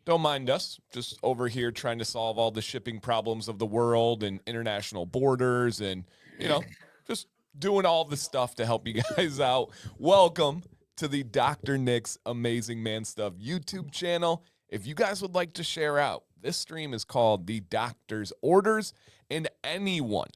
don't mind us. Just over here trying to solve all the shipping problems of the world and international borders and, just doing all the stuff to help you guys out. Welcome to the Dr. Nick's Amazing Man Stuff YouTube channel. If you guys would like to share out, this stream is called The Doctor's Orders, and anyone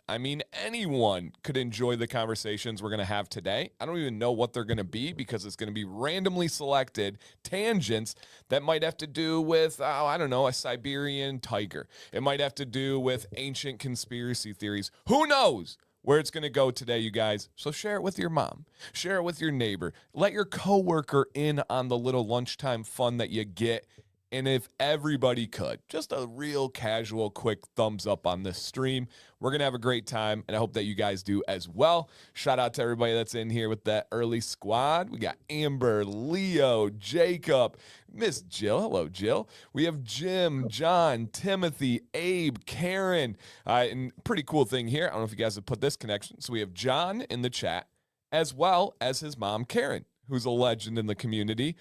could enjoy the conversations we're going to have today. I don't even know what they're going to be because it's going to be randomly selected tangents that might have to do with, a Siberian tiger. It might have to do with ancient conspiracy theories. Who knows where it's going to go today, you guys? So share it with your mom. Share it with your neighbor. Let your coworker in on the little lunchtime fun that you get. And if everybody could, just a real casual, quick thumbs up on this stream. We're going to have a great time, and I hope that you guys do as well. Shout out to everybody that's in here with that early squad. We got Amber, Leo, Jacob, Miss Jill. Hello, Jill. We have Jim, John, Timothy, Abe, Karen. And pretty cool thing here. I don't know if you guys have put this connection. So we have John in the chat, as well as his mom, Karen, who's a legend in the community.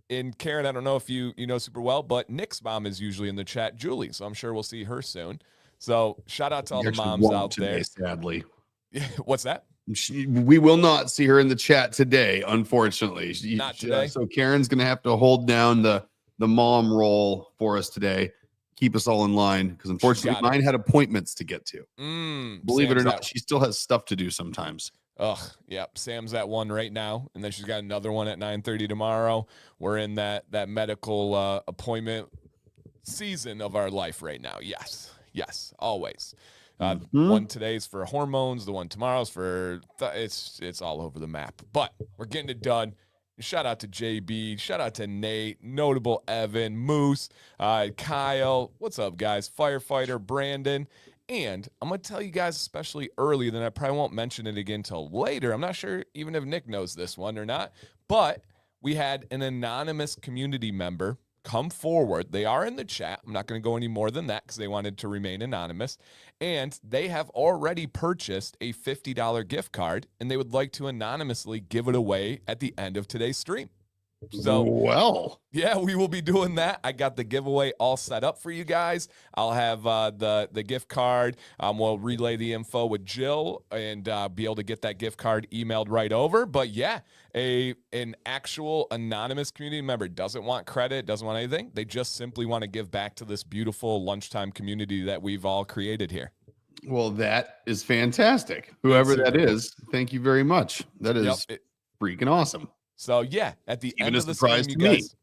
And Karen, I don't know if you know super well, but Nick's mom is usually in the chat, Julie. So I'm sure we'll see her soon. So shout out to all the moms out there. Sadly. What's that? We will not see her in the chat today, unfortunately. Not today. So Karen's going to have to hold down the mom role for us today. Keep us all in line because unfortunately mine had appointments to get to. Believe it or not, she still has stuff to do sometimes. Yep. Sam's at 1 right now, and then she's got another one at 9:30 tomorrow. We're in that medical appointment season of our life right now. Yes, always. One today's for hormones, the one tomorrow's for it's all over the map. But we're getting it done. Shout out to JB. Shout out to Nate, Notable Evan, Moose, Kyle. What's up, guys? Firefighter Brandon. And I'm going to tell you guys, especially early, then I probably won't mention it again till later. I'm not sure even if Nick knows this one or not, but we had an anonymous community member come forward. They are in the chat. I'm not going to go any more than that because they wanted to remain anonymous. And they have already purchased a $50 gift card, and they would like to anonymously give it away at the end of today's stream. So, well, yeah, we will be doing that. I got the giveaway all set up for you guys. I'll have the gift card. We'll relay the info with Jill and be able to get that gift card emailed right over. But yeah, an actual anonymous community member doesn't want credit, doesn't want anything. They just simply want to give back to this beautiful lunchtime community that we've all created here. Well, that is fantastic. Whoever that is, thank you very much. That is freaking awesome. So, yeah, at the end of the stream, you guys,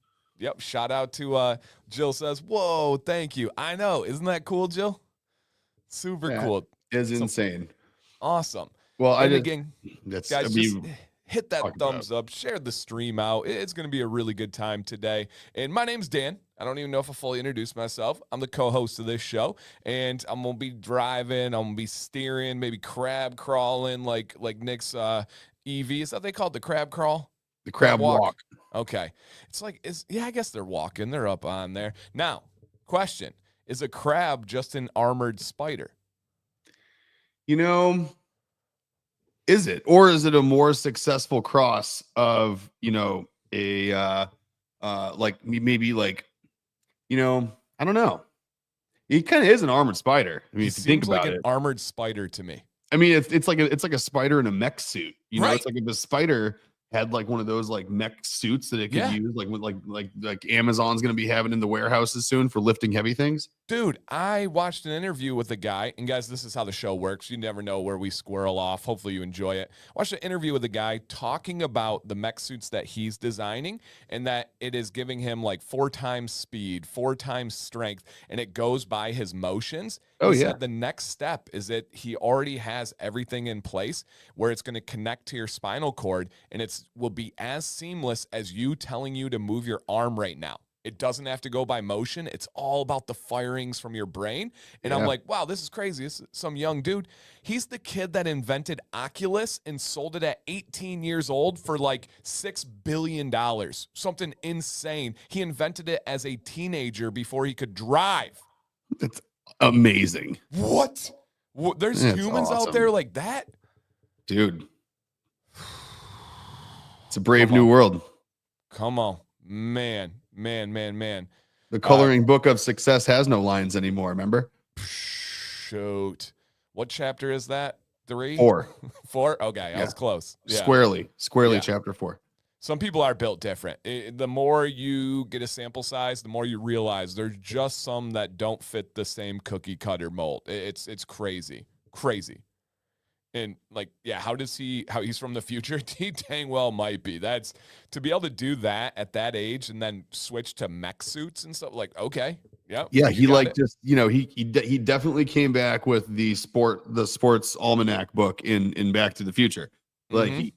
shout out to Jill says, whoa, thank you. I know. Isn't that cool, Jill? Super cool. Is insane. Awesome. Well, guys, just hit that thumbs up, share the stream out. It's going to be a really good time today. And my name's Dan. I don't even know if I fully introduced myself. I'm the co-host of this show, and I'm going to be driving. I'm going to be steering, maybe crab crawling like Nick's EV. Is that what they call it, the crab crawl? The crab walk. Okay. It's like, I guess they're walking. They're up on there. Now, question. Is a crab just an armored spider? Is it? Or is it a more successful cross of, I don't know. It kind of is an armored spider. I mean, if you think about it. An armored spider to me. I mean, it's like a spider in a mech suit. It's like if the spider had like one of those like mech suits that it could use, like Amazon's going to be having in the warehouses soon for lifting heavy things. Dude, I watched an interview with a guy, and guys, this is how the show works. You never know where we squirrel off. Hopefully you enjoy it. I watched an interview with a guy talking about the mech suits that he's designing and that it is giving him like 4 times speed, 4 times strength, and it goes by his motions. He said the next step is that he already has everything in place where it's going to connect to your spinal cord, and will be as seamless as you telling you to move your arm right now. It doesn't have to go by motion. It's all about the firings from your brain. And I'm like, wow, this is crazy. This is some young dude. He's the kid that invented Oculus and sold it at 18 years old for like $6 billion. Something insane. He invented it as a teenager before he could drive. That's amazing. What? There's humans out there like that? Dude. It's a brave new world. Come on. Man. The coloring book of success has no lines anymore. Remember? Shoot. What chapter is that? 3? 4. 4? Okay, I was close. Yeah. Squarely chapter 4. Some people are built different. The more you get a sample size, the more you realize there's just some that don't fit the same cookie cutter mold. It's crazy. And like, yeah, how he's from the future? He dang well might be. That's to be able to do that at that age and then switch to mech suits and stuff. Like, okay, yeah, he just he definitely came back with the sports almanac book in Back to the Future. Like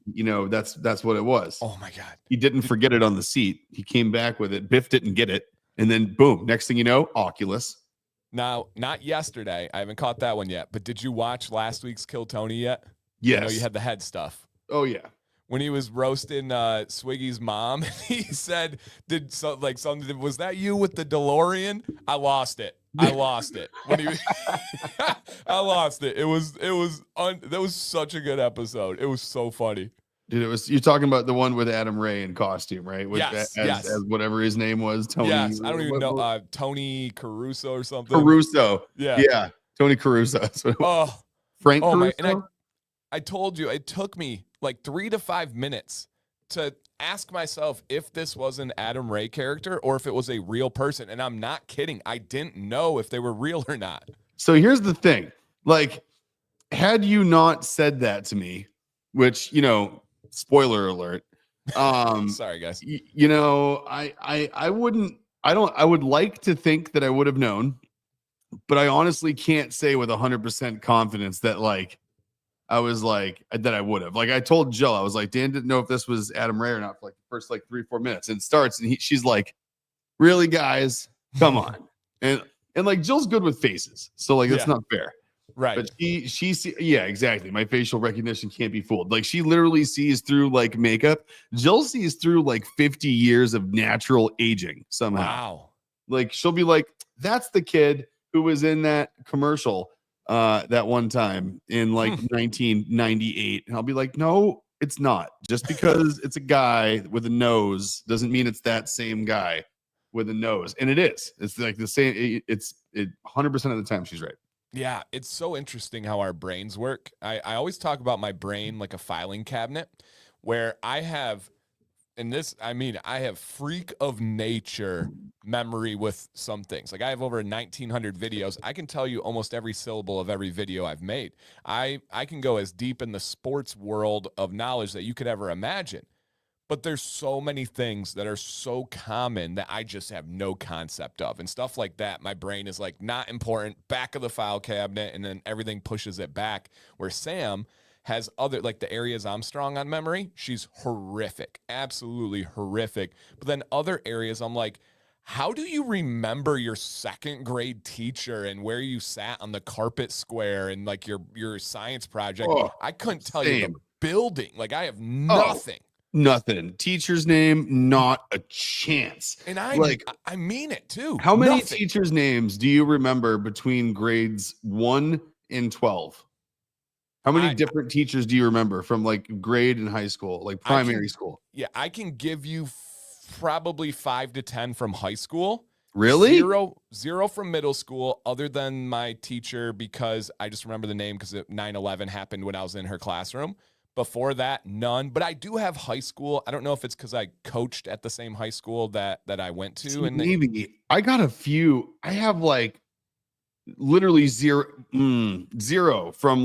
that's what it was. Oh my God, he didn't forget it on the seat. He came back with it. Biff didn't get it, and then boom, next thing you know, Oculus. Now, not yesterday. I haven't caught that one yet. But did you watch last week's Kill Tony yet? Yes. I know you had the head stuff. Oh yeah. When he was roasting Swiggy's mom, he said, was that you with the DeLorean? I lost it. When he I lost it. That was such a good episode. It was so funny. Dude, you're talking about the one with Adam Ray in costume, right? Yes. As whatever his name was, Tony. Yes, I don't even know. Tony Caruso or something. Caruso. Yeah. Tony Caruso. Frank Caruso. And I told you, it took me like 3 to 5 minutes to ask myself if this was an Adam Ray character or if it was a real person. And I'm not kidding. I didn't know if they were real or not. So here's the thing. Like, had you not said that to me, which, spoiler alert. Sorry, guys. I would like to think that I would have known, but I honestly can't say with 100% confidence that I was that I would have. Like I told Jill, I was like, Dan didn't know if this was Adam Ray or not for the first 3-4 minutes. And it starts and she's like, really, guys, come on. And Jill's good with faces. So that's not fair. Right. But yeah, exactly. My facial recognition can't be fooled. She literally sees through makeup. Jill sees through 50 years of natural aging somehow. Wow. She'll be like, that's the kid who was in that commercial that one time in 1998. And I'll be like, no, it's not. Just because it's a guy with a nose doesn't mean it's that same guy with a nose. And it is. It's the same. It's 100% of the time she's right. Yeah, it's so interesting how our brains work. I always talk about my brain like a filing cabinet where I have freak of nature memory with some things. I have over 1,900 videos. I can tell you almost every syllable of every video I've made. I can go as deep in the sports world of knowledge that you could ever imagine. But there's so many things that are so common that I just have no concept of. And stuff like that, my brain is not important, back of the file cabinet, and then everything pushes it back. Where Sam has other, the areas I'm strong on memory, she's horrific, absolutely horrific. But then other areas I'm like, how do you remember your second grade teacher and where you sat on the carpet square and your science project? I couldn't tell you the building. I have nothing. Nothing. Teacher's name, not a chance. And I mean it too. How many teachers' names do you remember between grades 1 and 12? How many different teachers do you remember from grade and high school, primary school? Yeah, I can give you probably 5 to 10 from high school. Really? Zero from middle school, other than my teacher, because I just remember the name because 9/11 happened when I was in her classroom. Before that, none. But I do have high school. I don't know if it's because I coached at the same high school that I went to. And maybe I got a few. I have literally zero from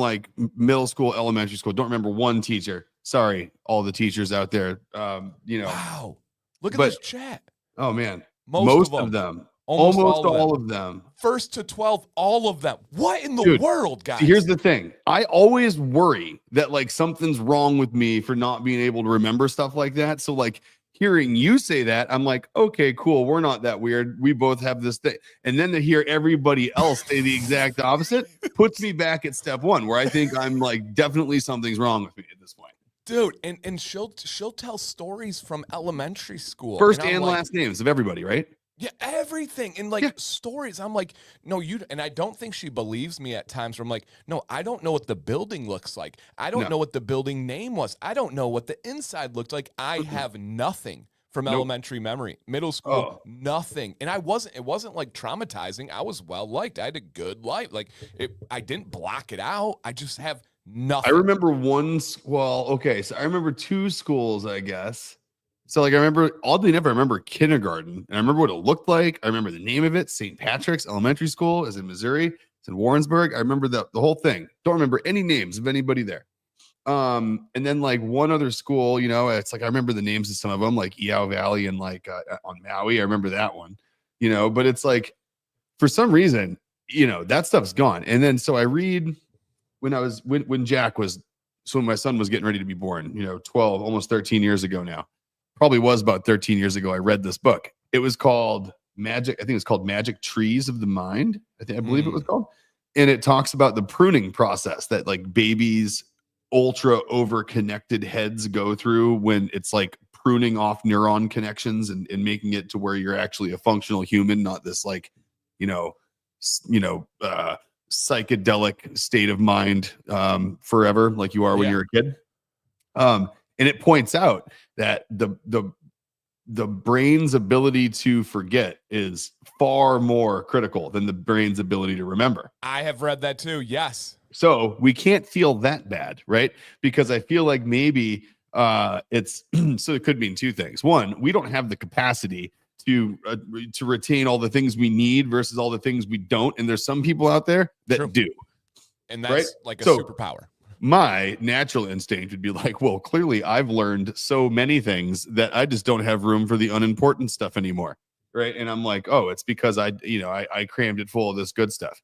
middle school, elementary school. Don't remember one teacher. Sorry, all the teachers out there. Wow. Look at this chat. Oh man, most of them. Almost all of them. 1st to 12, all of them. What in the world, guys? Here's the thing. I always worry that something's wrong with me for not being able to remember stuff like that. So hearing you say that, I'm like, okay, cool. We're not that weird. We both have this thing. And then to hear everybody else say the exact opposite puts me back at step 1, where I think I'm definitely something's wrong with me at this point. Dude, and she'll tell stories from elementary school. First and last names of everybody, right? Yeah, everything. And stories. I'm like, no, and I don't think she believes me at times where I'm like, no, I don't know what the building looks like. I don't know what the building name was. I don't know what the inside looked like. I have nothing from Nope. elementary memory. Middle school, Oh, nothing. And it wasn't like traumatizing. I was well liked. I had a good life. Like I didn't block it out. I just have I nothing. remember well, okay, so I remember two schools, I guess. So like I remember oddly enough, I remember kindergarten, and I remember what it looked like. I remember the name of it, St. Patrick's Elementary School, is in Missouri. It's in Warrensburg. I remember the whole thing. Don't remember any names of anybody there. And then like one other school, it's like I remember the names of some of them, like Eau Valley and like on Maui. I remember that one, but it's like for some reason, that stuff's gone. And then so I read when Jack was so when my son was getting ready to be born, 12, almost 13 years ago now. Probably was about 13 years ago. I read this book. It was called Magic. I think it's called Magic Trees of the Mind. I believe it was called. And it talks about the pruning process that like babies ultra over connected heads go through when it's like pruning off neuron connections and making it to where you're actually a functional human, not this like, psychedelic state of mind forever, like you are when you're a kid. And it points out that the brain's ability to forget is far more critical than the brain's ability to remember. I have read that too. Yes. So we can't feel that bad, right? Because I feel like maybe it's so it could mean two things. One, we don't have the capacity to retain all the things we need versus all the things we don't, and there's some people out there that True. do, and that's right? like a So, superpower. My natural instinct would be like, well, clearly I've learned so many things that I just don't have room for the unimportant stuff anymore, right? And I'm like, oh, it's because I crammed it full of this good stuff.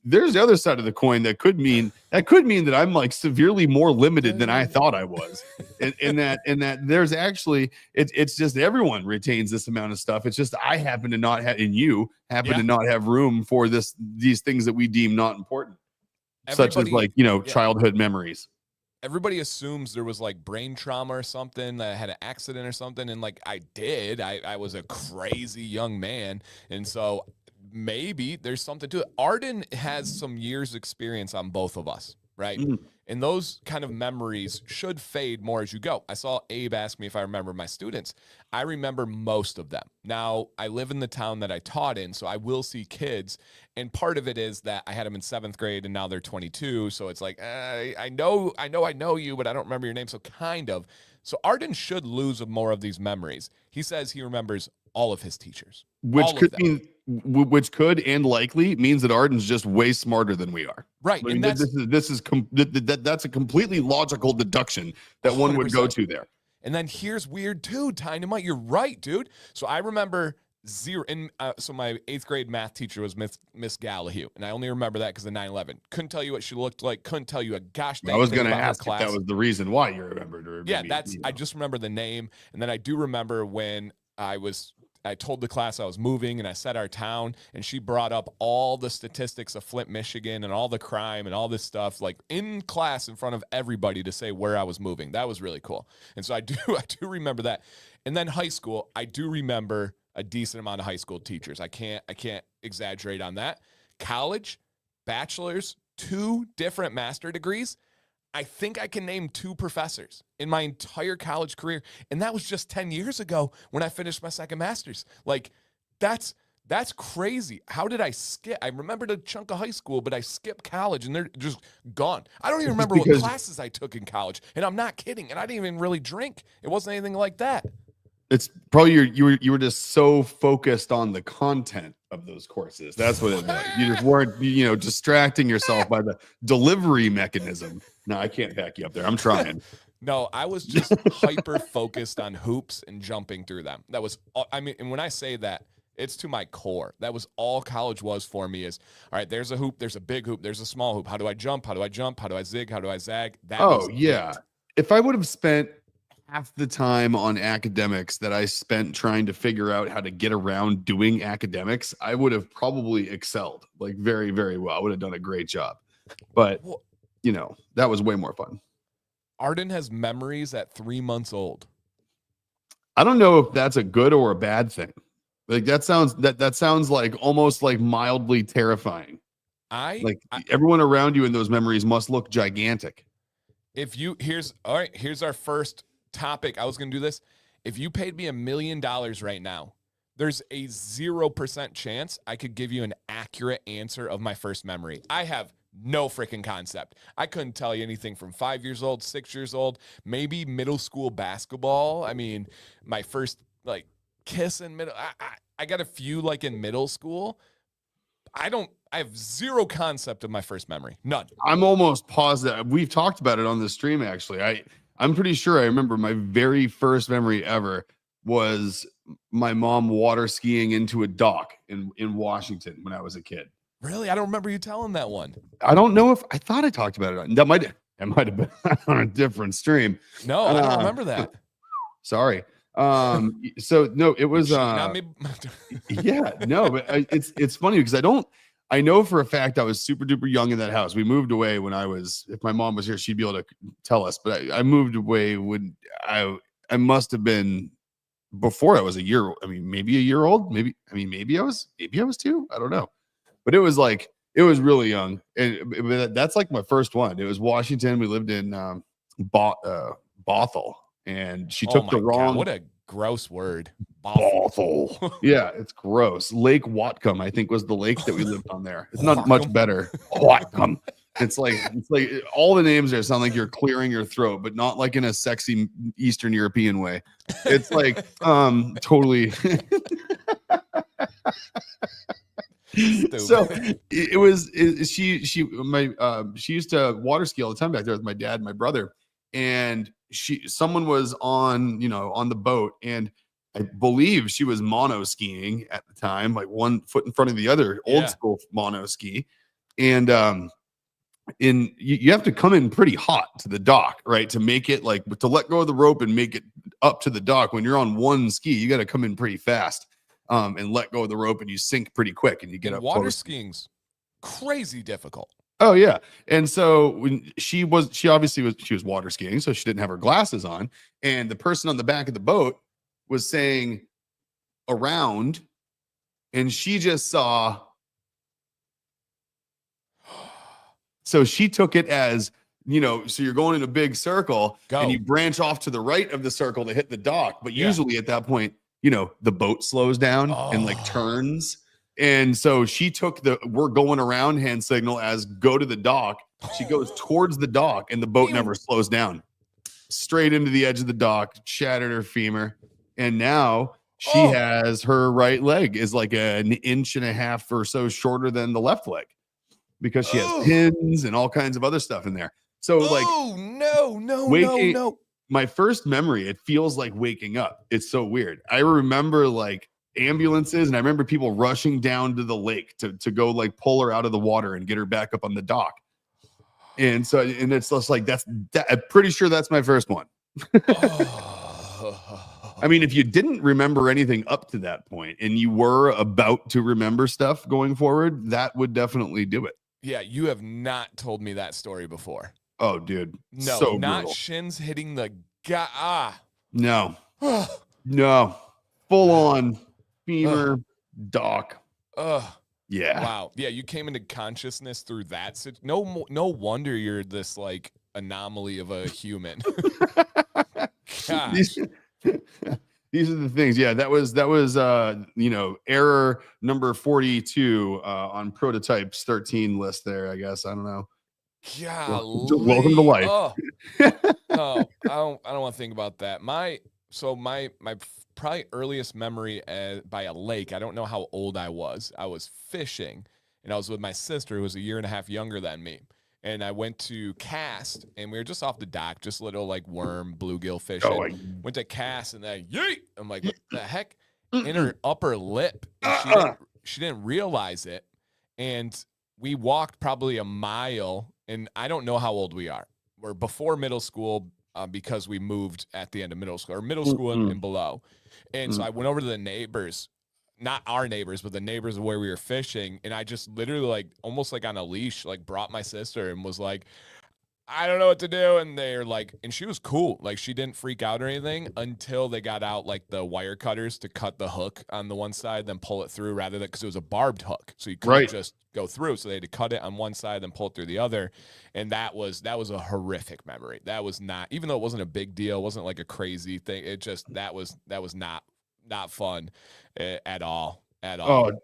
There's the other side of the coin that could mean that I'm like severely more limited than I thought I was. And that there's actually it's just everyone retains this amount of stuff. It's just I happen to not have, and you happen to not have room for these things that we deem not important. Such as like, childhood memories. Everybody assumes there was like brain trauma or something, that I had an accident or something. And like I did, I was a crazy young man. And so maybe there's something to it. Arden has some years experience on both of us, right? And those kind of memories should fade more as you go. I saw Abe ask me if I remember my students. I remember most of them. Now, I live in the town that I taught in, so I will see kids. And part of it is that I had them in 7th grade and now they're 22. So it's like, I know you, but I don't remember your name. So kind of. So Arden should lose more of these memories. He says he remembers all of his teachers. Which could and likely means that Arden's just way smarter than we are. Right. I mean, that's a completely logical deduction that 100%. One would go to there. And then here's weird too, Dynamite. You're right, dude. So I remember zero. So my 8th grade math teacher was Miss Gallahue, and I only remember that because of 9/11. Couldn't tell you what she looked like. Couldn't tell you a gosh dang. I was going to ask if that was the reason why you remembered her. Yeah, I just remember the name, and then I do remember when I told the class I was moving and I said our town, and she brought up all the statistics of Flint, Michigan and all the crime and all this stuff, like in class in front of everybody to say where I was moving. That was really cool. And so I do remember that. And then high school, I do remember a decent amount of high school teachers. I can't exaggerate on that. College, bachelor's, 2 different master degrees. I think I can name 2 professors in my entire college career. And that was just 10 years ago when I finished my second master's. Like, that's crazy. How did I skip? I remembered a chunk of high school, but I skipped college and they're just gone. I don't even remember what classes I took in college. And I'm not kidding. And I didn't even really drink. It wasn't anything like that. It's probably you were just so focused on the content of those courses. That's what it was. You just weren't, distracting yourself by the delivery mechanism. No, I can't back you up there. I'm trying. No, I was just hyper focused on hoops and jumping through them. That was, and when I say that, it's to my core. That was all college was for me is, all right, there's a hoop, there's a big hoop, there's a small hoop. How do I jump? How do I jump? How do I zig? How do I zag? Yeah. If I would have spent half the time on academics that I spent trying to figure out how to get around doing academics, I would have probably excelled like very, very well. I would have done a great job. But, that was way more fun. Arden has memories at 3 months old. I don't know if that's a good or a bad thing. Like that sounds like almost like mildly terrifying. Everyone around you in those memories must look gigantic. Here's our first topic. I was going to do this. If you paid me $1 million right now, there's a 0% chance I could give you an accurate answer of my first memory. I have no freaking concept. I couldn't tell you anything from 5 years old, 6 years old, maybe middle school basketball. I mean, my first like kiss in middle. I got a few like in middle school. I have zero concept of my first memory. None. I'm almost positive. We've talked about it on the stream, actually. I'm pretty sure I remember my very first memory ever was my mom water skiing into a dock in Washington when I was a kid. Really? I don't remember you telling that one. I don't know if I thought I talked about it. That might have been on a different stream. No, I don't remember that. Sorry. So no, it was not me. yeah, no, but it's funny because I know for a fact I was super duper young in that house. We moved away when if my mom was here, she'd be able to tell us, but I moved away when I must have been before I was a year. I mean, maybe a year old, maybe I was 2. I don't know, but it was really young. And that's like my first one. It was Washington. We lived in Bothell, and she took the wrong. God, what a gross word. Bothell. Yeah, it's gross. Lake Whatcom, I think, was the lake that we lived on there. It's not much better. Whatcom. It's like all the names there sound like you're clearing your throat, but not like in a sexy Eastern European way. It's like totally. So she used to water ski all the time back there with my dad and my brother, and someone was on the boat, and I believe she was mono skiing at the time, like one foot in front of the other, old school mono ski. And you have to come in pretty hot to the dock, right? To make it to let go of the rope and make it up to the dock. When you're on one ski, you got to come in pretty fast and let go of the rope, and you sink pretty quick, and you get up. Water skiing's crazy difficult. Oh yeah. And so when she was water skiing, so she didn't have her glasses on, and the person on the back of the boat was saying around, and she just saw. So she took it as, so you're going in a big circle and you branch off to the right of the circle to hit the dock. But usually at that point, the boat slows down and turns. And so she took we're going around hand signal as go to the dock. She goes towards the dock, and the boat never slows down. Straight into the edge of the dock, shattered her femur. And now she has her right leg is like an inch and a half or so shorter than the left leg, because she has pins and all kinds of other stuff in there. So no. My first memory, it feels like waking up. It's so weird. I remember ambulances, and I remember people rushing down to the lake to go pull her out of the water and get her back up on the dock. And so, and it's just I'm pretty sure that's my first one. I mean, if you didn't remember anything up to that point and you were about to remember stuff going forward, that would definitely do it. Yeah, you have not told me that story before. Oh, dude. No, so not brutal. shins hitting the guy. No. No. Full on femur dock. Yeah. Wow. Yeah, you came into consciousness through that. No wonder you're this anomaly of a human. Gosh. These are the things. Yeah, that was error number 42 on Prototype's 13 list there, I guess. I don't know. Golly. Welcome to life. No, I don't want to think about that. My probably earliest memory by a lake, I don't know how old I was. I was fishing, and I was with my sister, who was a year and a half younger than me. And I went to cast, and we were just off the dock, just little worm, bluegill fishing. Went to cast, and then yeet! I'm like, what the heck? In her upper lip. And she didn't realize it. And we walked probably a mile, and I don't know how old we are. We're before middle school because we moved at the end of middle school, or middle school and below. And so I went over to the neighbors, not our neighbors, but the neighbors where we were fishing. And I just literally almost on a leash, brought my sister and was like, I don't know what to do. And they're like, and she was cool. Like she didn't freak out or anything until they got out like the wire cutters to cut the hook on the one side, then pull it through rather than because it was a barbed hook. So you couldn't Right. just go through. So they had to cut it on one side, then pull it through the other. And that was a horrific memory. That was not, even though it wasn't a big deal, it wasn't like a crazy thing. It just, that was not fun at all. At all. Oh,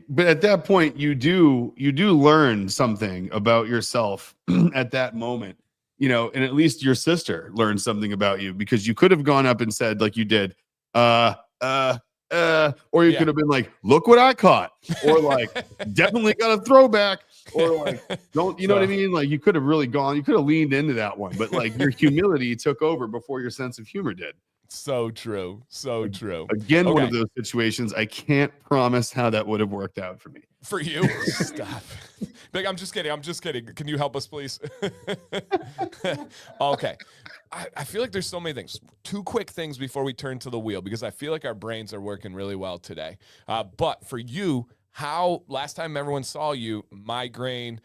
but at that point, you do learn something about yourself at that moment, and at least your sister learned something about you because you could have gone up and said like you did, or you could have been like, look what I caught, or like, definitely got a throwback, or like, don't, you know what I mean? Like you could have really gone, you could have leaned into that one, but like your humility took over before your sense of humor did. So true. So true. Again, one of those situations. I can't promise how that would have worked out for me. For you? Stop. Like, I'm just kidding. Can you help us, please? Okay. I feel like there's so many things. Two quick things before we turn to the wheel, because I feel like our brains are working really well today. But for you, how last time everyone saw you, migraine,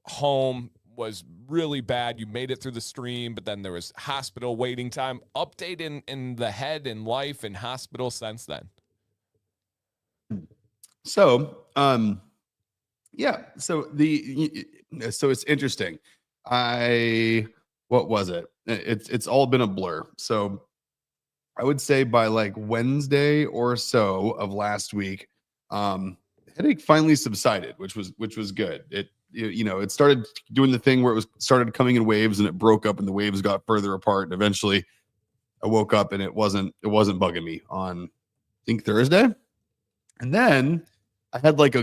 home, was really bad. You made it through the stream, but then there was hospital waiting time. Update in the head and life and hospital since then. So, yeah. So it's interesting. What was it? It's all been a blur. So I would say by like Wednesday or so of last week, headache finally subsided, which was good. It started doing the thing where it started coming in waves and it broke up and the waves got further apart. And eventually I woke up and it wasn't bugging me on, I think, Thursday. And then I had like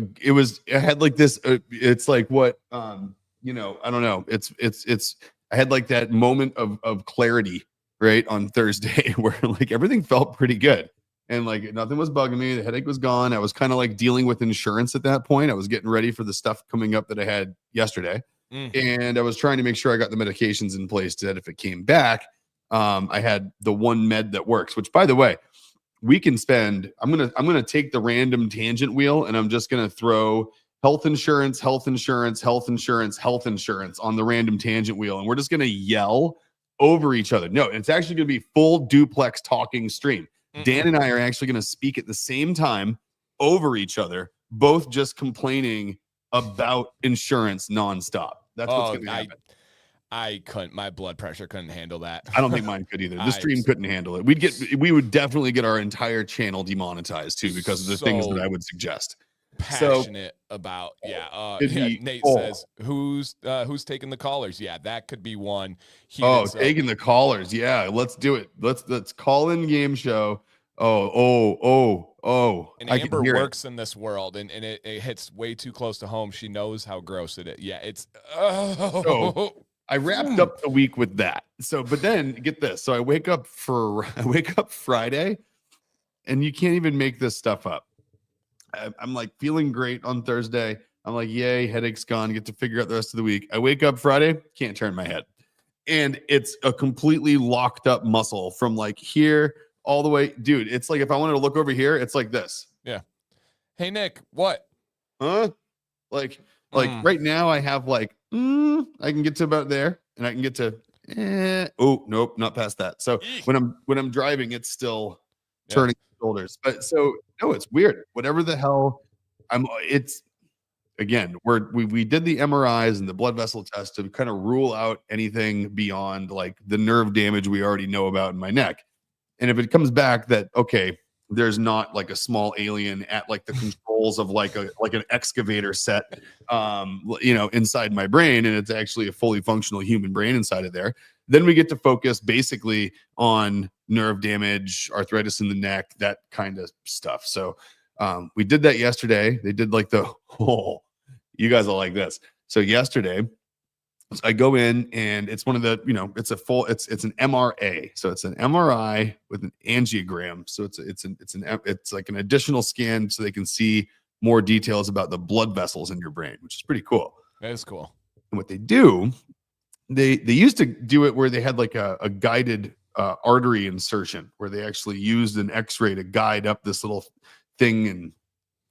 this, it's like what, I don't know. I had like that moment of clarity, right, on Thursday where like everything felt pretty good. And like nothing was bugging me. The headache was gone. I was kind of like dealing with insurance at that point. I was getting ready for the stuff coming up that I had yesterday. And I was trying to make sure I got the medications in place so that if it came back, I had the one med that works, which by the way, we can spend, I'm gonna take the random tangent wheel and I'm just gonna throw health insurance on the random tangent wheel. And we're just gonna yell over each other. No, it's actually gonna be full duplex talking stream. Dan and I are actually going to speak at the same time over each other, both just complaining about insurance nonstop. That's what's going to happen. I couldn't. My blood pressure couldn't handle that. I don't think mine could either. The stream couldn't handle it. We would definitely get our entire channel demonetized too because of the things that I would suggest. Passionate about Nate says who's taking the callers. Yeah, that could be one. Taking the callers. Yeah, let's do it. Let's call in game show. And Amber works in this world and it hits way too close to home. She knows how gross it is. Yeah, it's So I wrapped up the week with that. So, but then get this. So I wake up Friday and you can't even make this stuff up. I'm like feeling great on Thursday. I'm like, yay, headache's gone. Get to figure out the rest of the week. I wake up Friday, can't turn my head. And it's a completely locked up muscle from like here all the way. Dude, it's like if I wanted to look over here, it's like this. Yeah. Hey, Nick, what? Huh? Like right now I have like, I can get to about there and I can get to, oh, nope, not past that. So when I'm driving, it's still turning shoulders. But so no, it's weird. Whatever the hell it's again, we did the MRIs and the blood vessel test to kind of rule out anything beyond like the nerve damage we already know about in my neck. And if it comes back that, okay, there's not like a small alien at like the controls of like an excavator set, inside my brain, and it's actually a fully functional human brain inside of there, then we get to focus basically on nerve damage, arthritis in the neck, that kind of stuff. So we did that yesterday. They did like you guys will like this. So yesterday, I go in and it's one of the, it's an MRA. So it's an MRI with an angiogram. So it's like an additional scan so they can see more details about the blood vessels in your brain, which is pretty cool. That is cool. And what they do, they used to do it where they had like a guided artery insertion where they actually used an X-ray to guide up this little thing and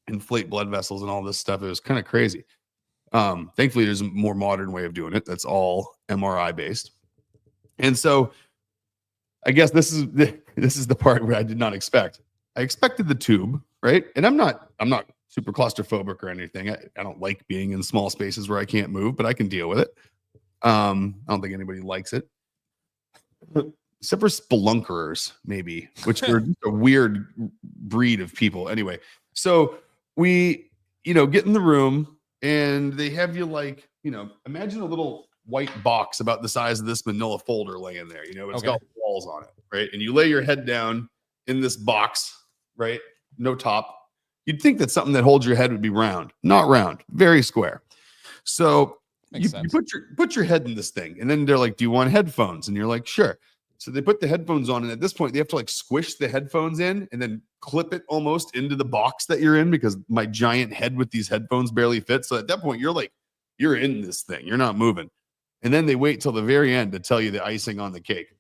inflate blood vessels and all this stuff. It was kind of crazy. Thankfully, there's a more modern way of doing it. That's all MRI based. And so I guess this is the part where I did not expect. I expected the tube, right? And I'm not super claustrophobic or anything. I don't like being in small spaces where I can't move, but I can deal with it. I don't think anybody likes it. Except for spelunkerers, maybe, which are just a weird breed of people. Anyway, so we, get in the room and they have you like, imagine a little white box about the size of this manila folder laying there. It's got walls on it, right? And you lay your head down in this box, right? No top. You'd think that something that holds your head would be round. Not round, very square. So you put your head in this thing, and then they're like, "Do you want headphones?" And you're like, "Sure." So they put the headphones on, and at this point, they have to like squish the headphones in and then clip it almost into the box that you're in because my giant head with these headphones barely fits. So at that point, you're in this thing, you're not moving. And then they wait till the very end to tell you the icing on the cake.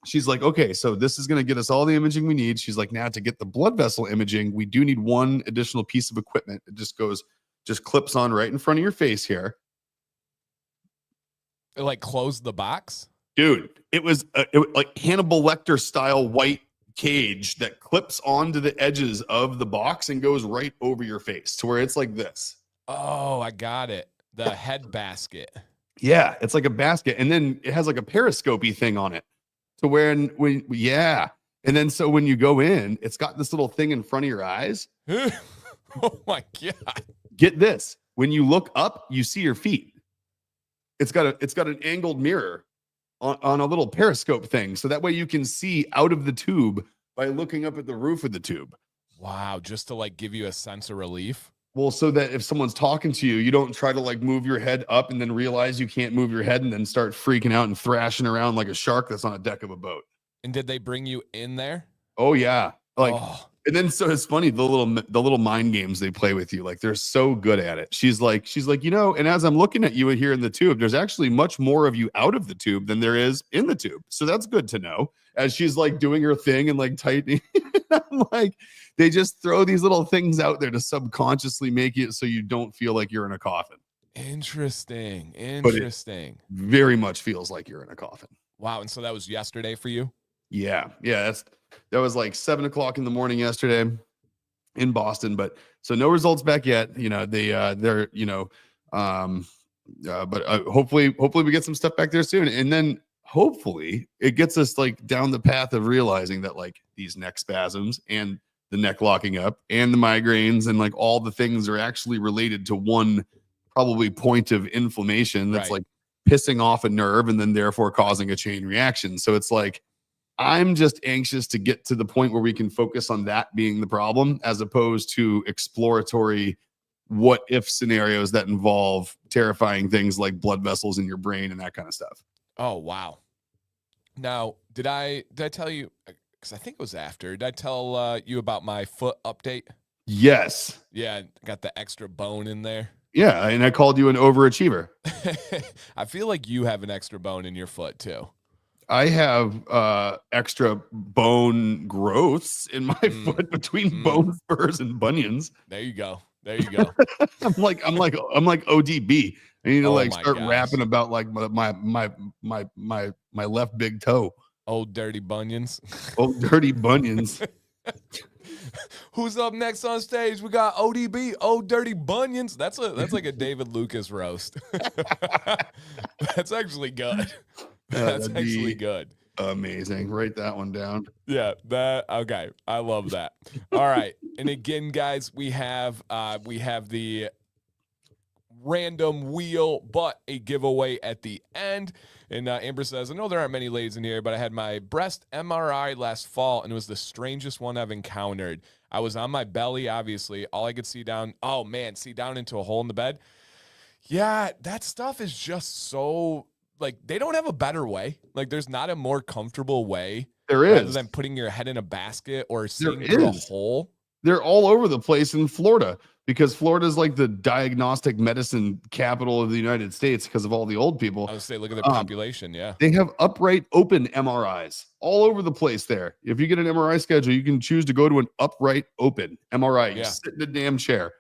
She's like, "Okay, so this is going to get us all the imaging we need." She's like, "Now to get the blood vessel imaging, we do need one additional piece of equipment. It just clips on right in front of your face here." It like closed the box? Dude, it was like Hannibal Lecter style white cage that clips onto the edges of the box and goes right over your face to where it's like this. Oh, I got it. The head basket. Yeah, it's like a basket. And then it has like a periscopy thing on it. So and then so when you go in, it's got this little thing in front of your eyes. Oh my God. Get this. When you look up, you see your feet. It's got an angled mirror on a little periscope thing. So that way you can see out of the tube by looking up at the roof of the tube. Wow. Just to like give you a sense of relief. Well, so that if someone's talking to you, you don't try to like move your head up and then realize you can't move your head and then start freaking out and thrashing around like a shark that's on a deck of a boat. And did they bring you in there? Oh yeah. And then so it's funny, the little mind games they play with you, like they're so good at it. She's like, and as I'm looking at you here in the tube, there's actually much more of you out of the tube than there is in the tube. So that's good to know. As she's like doing her thing and like tightening, I'm like, they just throw these little things out there to subconsciously make it so you don't feel like you're in a coffin. Interesting. But it very much feels like you're in a coffin. Wow. And so that was yesterday for you? Yeah. That was like 7:00 in the morning yesterday in Boston, but so no results back yet. But hopefully we get some stuff back there soon. And then hopefully it gets us like down the path of realizing that like these neck spasms and the neck locking up and the migraines and like all the things are actually related to one probably point of inflammation that's like pissing off a nerve and then therefore causing a chain reaction. So it's like, I'm just anxious to get to the point where we can focus on that being the problem as opposed to exploratory what if scenarios that involve terrifying things like blood vessels in your brain and that kind of stuff. Oh, wow. Now, did I tell you, because I think it was after, did I tell you about my foot update? Yes. Yeah, got the extra bone in there. Yeah, and I called you an overachiever. I feel like you have an extra bone in your foot too. I have extra bone growths in my foot between bone spurs and bunions. There you go. I'm like ODB. I need to start rapping about like my left big toe. Old dirty bunions. Old dirty bunions. Who's up next on stage? We got ODB, Old Dirty Bunions. That's like a David Lucas roast. That's actually good. That's actually good. Amazing. Write that one down. Yeah, okay. I love that. All right. And again, guys, we have the random wheel, but a giveaway at the end. And Amber says, I know there aren't many ladies in here, but I had my breast MRI last fall, and it was the strangest one I've encountered. I was on my belly, obviously. All I could see down into a hole in the bed. Yeah, that stuff is just so, like, they don't have a better way. Like, there's not a more comfortable way. There is. Rather than putting your head in a basket or seeing through a hole. They're all over the place in Florida because Florida is like the diagnostic medicine capital of the United States because of all the old people. I would say, look at the population. Yeah. They have upright open MRIs all over the place there. If you get an MRI schedule, you can choose to go to an upright open MRI. You sit in a damn chair.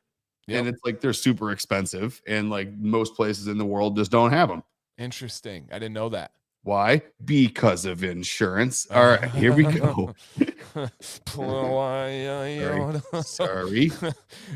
and Yep. it's like they're super expensive, and like most places in the world just don't have them. Interesting. I didn't know that. Why? Because of insurance. All right, here we go. Sorry. Sorry.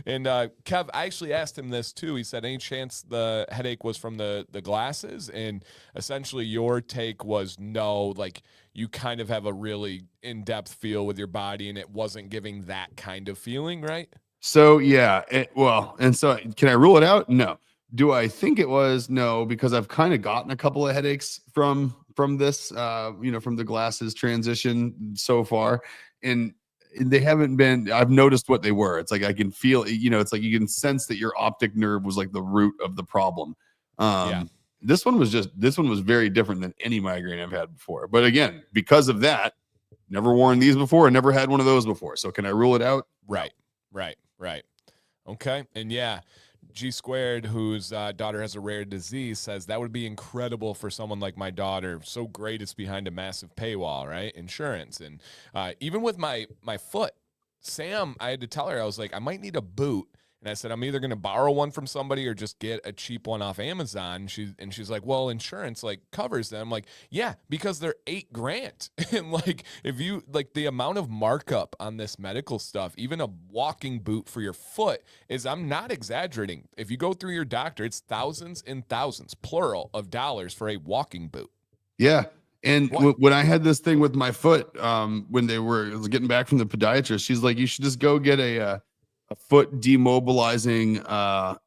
And Kev, I actually asked him this too. He said, any chance the headache was from the glasses? And essentially your take was no, like you kind of have a really in-depth feel with your body and it wasn't giving that kind of feeling, right? So yeah, well, and so can I rule it out? No. Do I think it was? No, because I've kind of gotten a couple of headaches from this, from the glasses transition so far, and they haven't been. I've noticed what they were. It's like I can feel, it's like you can sense that your optic nerve was like the root of the problem. Yeah. This one was very different than any migraine I've had before. But again, because of that, never worn these before and never had one of those before. So can I rule it out? Right. Right. Okay. And yeah, G Squared, whose daughter has a rare disease, says that would be incredible for someone like my daughter. So great it's behind a massive paywall, right? Insurance. And even with my foot, Sam, I had to tell her, I was like, I might need a boot. And I said, I'm either going to borrow one from somebody or just get a cheap one off Amazon. She's like, well, insurance like covers them. I'm like, yeah, because they're $8,000. And like, if you like the amount of markup on this medical stuff, even a walking boot for your foot is, I'm not exaggerating. If you go through your doctor, it's thousands and thousands, plural, of dollars for a walking boot. Yeah. And when I had this thing with my foot, when I was getting back from the podiatrist, she's like, you should just go get a foot demobilizing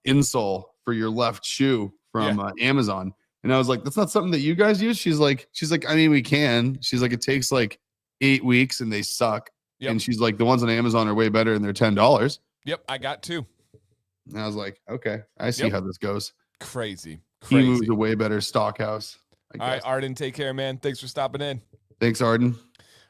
insole for your left shoe from Amazon. And I was like, that's not something that you guys use. She's like, I mean, we can. She's like, it takes like 8 weeks and they suck. Yep. And she's like, the ones on Amazon are way better and they're $10. Yep, I got 2. And I was like, okay, I see how this goes. Crazy. Emu's a way better stock house. All right, Arden, take care, man. Thanks for stopping in. Thanks, Arden.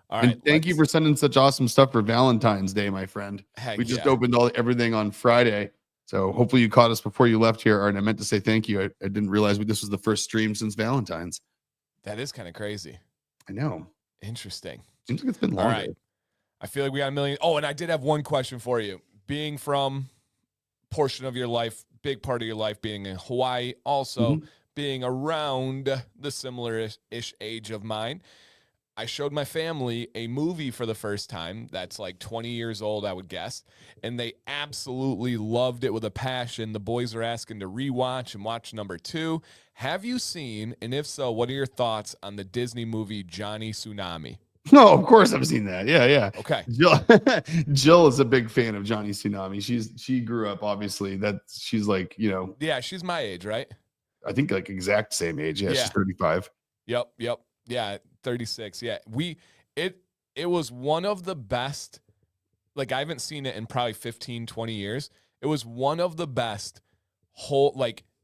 All right, and thank you for sending such awesome stuff for Valentine's Day, my friend. We just opened everything on Friday. So hopefully you caught us before you left here, Arden. I meant to say thank you. I didn't realize this was the first stream since Valentine's. That is kind of crazy. I know. Interesting. Seems like it's been longer. All right. I feel like we got a million. Oh, and I did have one question for you. Being from portion of your life, big part of your life being in Hawaii, also being around the similar-ish age of mine, I showed my family a movie for the first time that's like 20 years old, I would guess, and they absolutely loved it with a passion. The boys are asking to rewatch and watch number 2. Have you seen, and if so, what are your thoughts on the Disney movie Johnny Tsunami? No, of course I've seen that. Yeah. Okay. Jill is a big fan of Johnny Tsunami. She grew up, obviously. She's like, Yeah, she's my age, right? I think like exact same age. Yeah. She's 35. Yep. Yeah, 36. Yeah. It was one of the best, like I haven't seen it in probably 15, 20 years. It was one of the best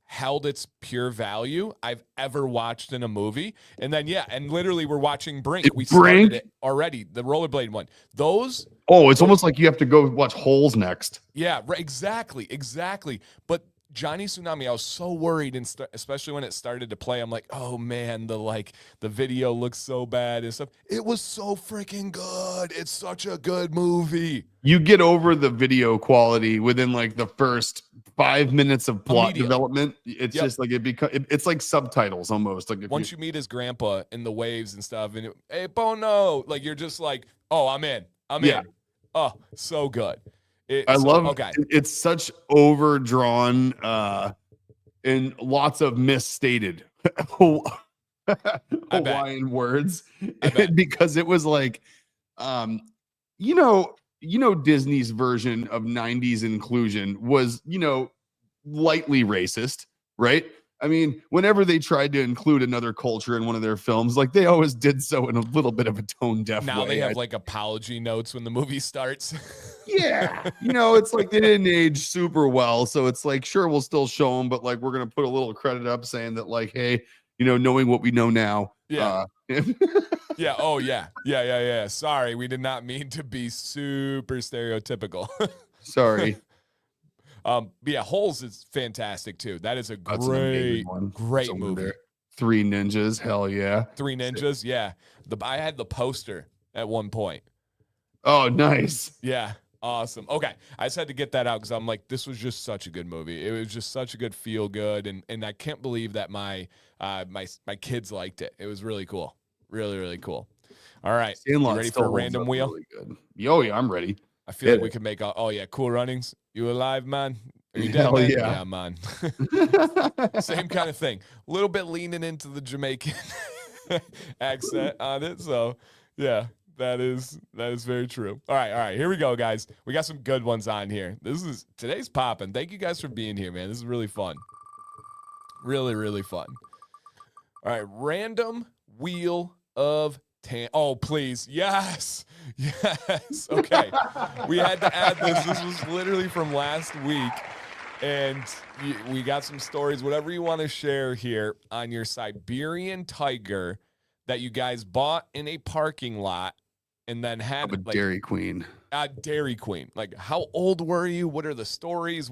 held its pure value I've ever watched in a movie. And then, and literally we're watching Brink. We started it already, the rollerblade one. It's almost like you have to go watch Holes next. Yeah, right, exactly. But Johnny Tsunami, I was so worried, and especially when it started to play, I'm like, oh man, the video looks so bad and stuff. It was so freaking good. It's such a good movie. You get over the video quality within like the first 5 minutes of plot development. It's just like it's like subtitles almost. Like once you meet his grandpa in the waves and stuff, and hey Bono, like you're just like, oh, I'm in. Oh, so good. It's such overdrawn and lots of misstated Hawaiian words because it was like Disney's version of 90s inclusion was lightly racist, right? I mean, whenever they tried to include another culture in one of their films, like they always did so in a little bit of a tone deaf way. Now they have like apology notes when the movie starts. Yeah. It's like they didn't age super well. So it's like, sure, we'll still show them, but like we're going to put a little credit up saying that like, hey, knowing what we know now. Yeah. Yeah. Oh, yeah. Sorry, we did not mean to be super stereotypical. Sorry. But yeah, Holes is fantastic too. That is a great movie. There. 3 Ninjas, hell yeah. 3 Ninjas, yeah. I had the poster at one point. Oh, nice. Yeah. Awesome. Okay. I just had to get that out because I'm like, this was just such a good movie. It was just such a good feel good. And I can't believe that my kids liked it. It was really cool. Really, really cool. All right. You Sandlot ready for still a holds random up wheel? really good. Yo, yeah, I'm ready. I feel like Hit we could make oh yeah, Cool Runnings. You alive, man? Are you it. dead, Hell man? yeah. Yeah, man. Same kind of thing. A little bit leaning into the Jamaican accent on it. So yeah, that is very true. All right. Here we go, guys. We got some good ones on here. Today's popping. Thank you guys for being here, man. This is really fun. Really, really fun. All right, random wheel of oh, please. Yes. Yes. Okay. We had to add this. This was literally from last week. And we got some stories, whatever you want to share here on your Siberian tiger that you guys bought in a parking lot and then had I'm a Dairy Queen. Dairy Queen. Like, how old were you? What are the stories?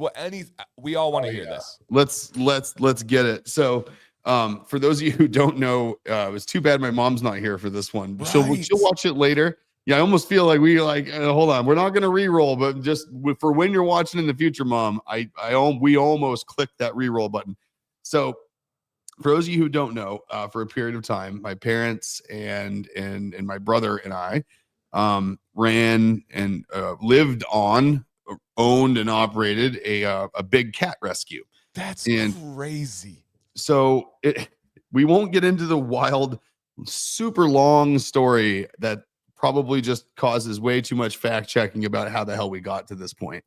We all want to hear this. Let's get it. So for those of you who don't know, it was too bad my mom's not here for this one. She'll Right. watch it later. Yeah, I almost feel like hold on, we're not gonna re-roll, but just for when you're watching in the future, Mom, we almost clicked that re-roll button. So for those of you who don't know, for a period of time, my parents and my brother and I ran and lived on, owned and operated a big cat rescue. That's And crazy. so we won't get into the wild, super long story that probably just causes way too much fact checking about how the hell we got to this point.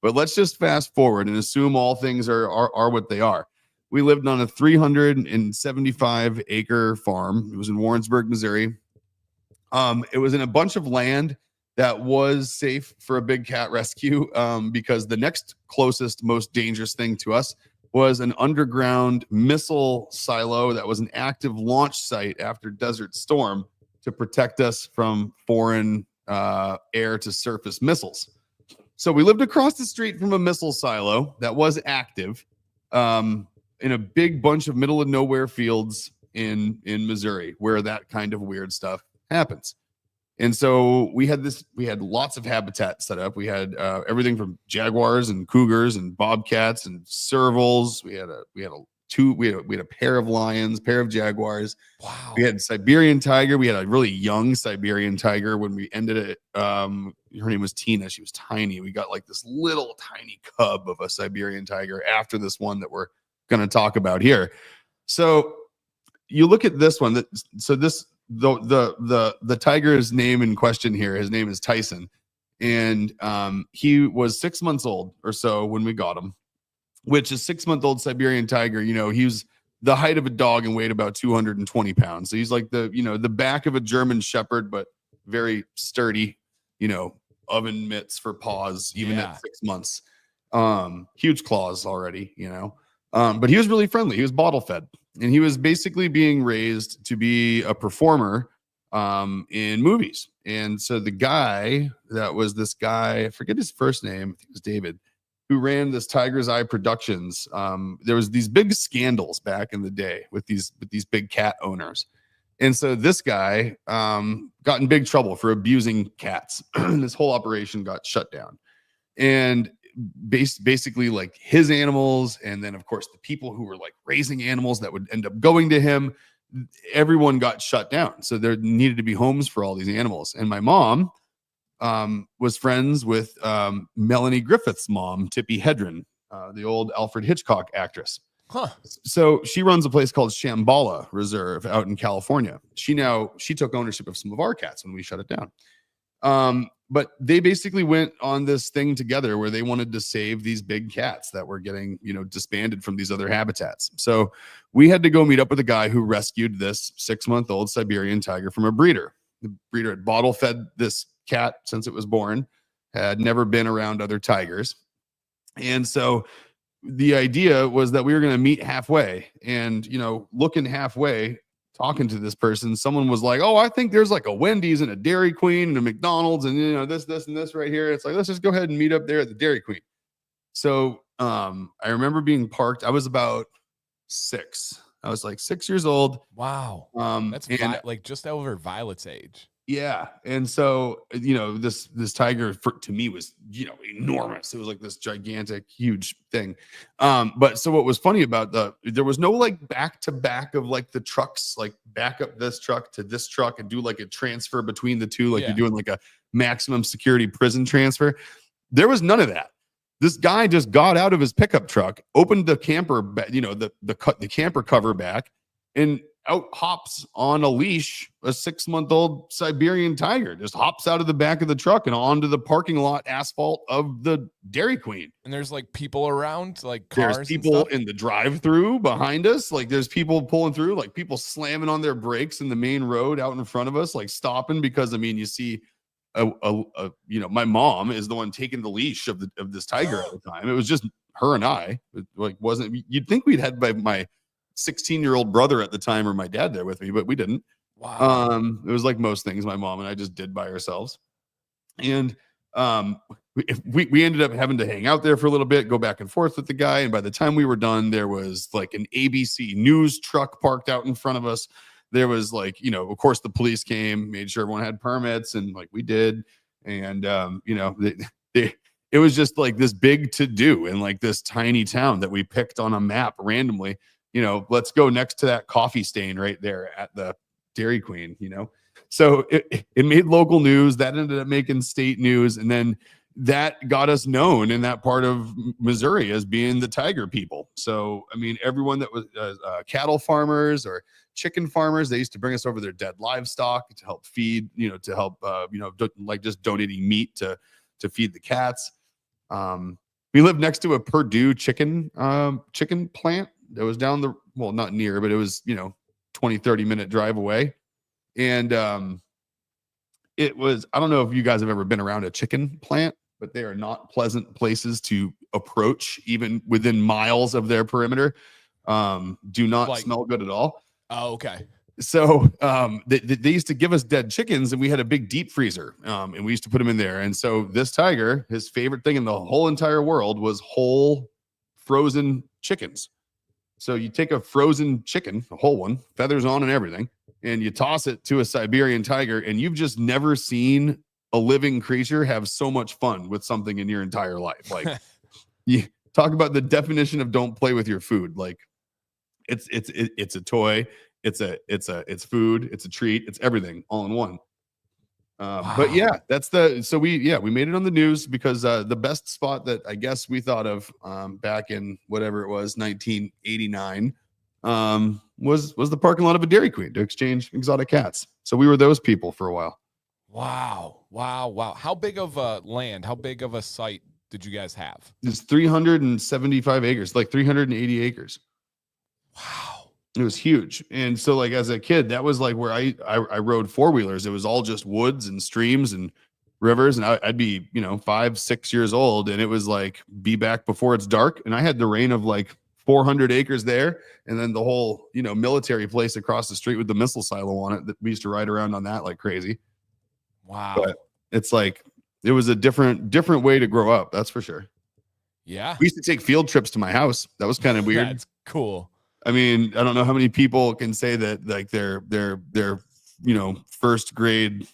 But let's just fast forward and assume all things are what they are. We lived on a 375 acre farm. It was in Warrensburg, Missouri. It was in a bunch of land that was safe for a big cat rescue because the next closest, most dangerous thing to us was an underground missile silo that was an active launch site after Desert Storm to protect us from foreign air to surface missiles. So we lived across the street from a missile silo that was active in a big bunch of middle of nowhere fields in Missouri, where that kind of weird stuff happens. And so we had lots of habitat set up. We had everything from jaguars and cougars and bobcats and servals. We had a pair of lions, pair of jaguars. Wow. We had Siberian tiger. We had a really young Siberian tiger when we ended it. Her name was Tina. She was tiny. We got like this little tiny cub of a Siberian tiger after this one that we're going to talk about here. So you look at this one. The tiger's name in question here, his name is Tyson, and he was 6 months old or so when we got him, which is 6-month-old Siberian tiger. He was the height of a dog and weighed about 220 pounds. So he's like the back of a German shepherd, but very sturdy, oven mitts for paws, even at 6 months. Huge claws already, but he was really friendly. He was bottle fed, and he was basically being raised to be a performer in movies. And so the guy I forget his first name, I think it was David, who ran this Tiger's Eye Productions. There was these big scandals back in the day with these big cat owners. And so this guy got in big trouble for abusing cats. This whole operation got shut down. And basically like his animals, and then of course the people who were like raising animals that would end up going to him, everyone got shut down. So there needed to be homes for all these animals. And my mom was friends with Melanie Griffith's mom, Tippi Hedren, the old Alfred Hitchcock actress. Huh. So she runs a place called Shambhala Reserve out in California. She took ownership of some of our cats when we shut it down. But they basically went on this thing together where they wanted to save these big cats that were getting, disbanded from these other habitats. So we had to go meet up with a guy who rescued this 6-month-old Siberian tiger from a breeder. The breeder had bottle fed this cat since it was born, had never been around other tigers. And so the idea was that we were going to meet halfway, and, looking halfway, talking to this person, someone was like, "Oh, I think there's like a Wendy's and a Dairy Queen and a McDonald's and this and this right here." It's like, let's just go ahead and meet up there at the Dairy Queen. So I remember being parked. I was about 6. I was like 6 years old. Wow. That's and like just over Violet's age. Yeah. And so, this tiger to me was, enormous. It was like this gigantic, huge thing. But so what was funny about there was no like back to back of like the trucks, like back up this truck to this truck and do like a transfer between the two, like you're Yeah. doing like a maximum security prison transfer. There was none of that. This guy just got out of his pickup truck, opened the camper, the camper cover back, and out hops on a leash a 6-month-old Siberian tiger. Just hops out of the back of the truck and onto the parking lot asphalt of the Dairy Queen. And there's like people around, like There's cars and people stuff. in the drive-through behind us. Like there's people pulling through, like people slamming on their brakes in the main road out in front of us, like stopping because you see my mom is the one taking the leash of this tiger at the time. It was just her and I. It wasn't. You'd think we'd had my 16-year-old brother at the time or my dad there with me, but we didn't. Wow. It was like most things my mom and I just did by ourselves. And we ended up having to hang out there for a little bit, go back and forth with the guy. And by the time we were done, there was like an ABC news truck parked out in front of us. There was like, of course the police came, made sure everyone had permits, and like we did. And, it was just like this big to do in like this tiny town that we picked on a map randomly. Let's go next to that coffee stain right there at the Dairy Queen, So it made local news. That ended up making state news. And then that got us known in that part of Missouri as being the tiger people. So, everyone that was cattle farmers or chicken farmers, they used to bring us over their dead livestock to help feed, to help, like just donating meat to feed the cats. We lived next to a Purdue chicken plant that was down not near, but it was, 20-30 minute drive away. And it was, I don't know if you guys have ever been around a chicken plant, but they are not pleasant places to approach, even within miles of their perimeter. Do not smell good at all. Oh, okay. So they used to give us dead chickens, and we had a big deep freezer, and we used to put them in there. And so this tiger, his favorite thing in the whole entire world was whole frozen chickens. So you take a frozen chicken, a whole one, feathers on and everything, and you toss it to a Siberian tiger, and you've just never seen a living creature have so much fun with something in your entire life. Like, you talk about the definition of don't play with your food. Like, it's a toy, it's food, it's a treat, it's everything all in one. Wow. But yeah, we made it on the news because the best spot that I guess we thought of back in whatever it was, 1989, was the parking lot of a Dairy Queen to exchange exotic cats. So we were those people for a while. Wow. How big of a land, how big of a site did you guys have? It's 375 acres, like 380 acres. Wow. It was huge. And so like as a kid, that was like where I rode four-wheelers. It was all just woods and streams and rivers. And I'd be, 5, 6 years old. And it was like, be back before it's dark. And I had the reign of like 400 acres there. And then the whole, military place across the street with the missile silo on it that we used to ride around on that like crazy. Wow. But it's like, it was a different way to grow up. That's for sure. Yeah. We used to take field trips to my house. That was kind of weird. That's cool. I mean, I don't know how many people can say that like their first grade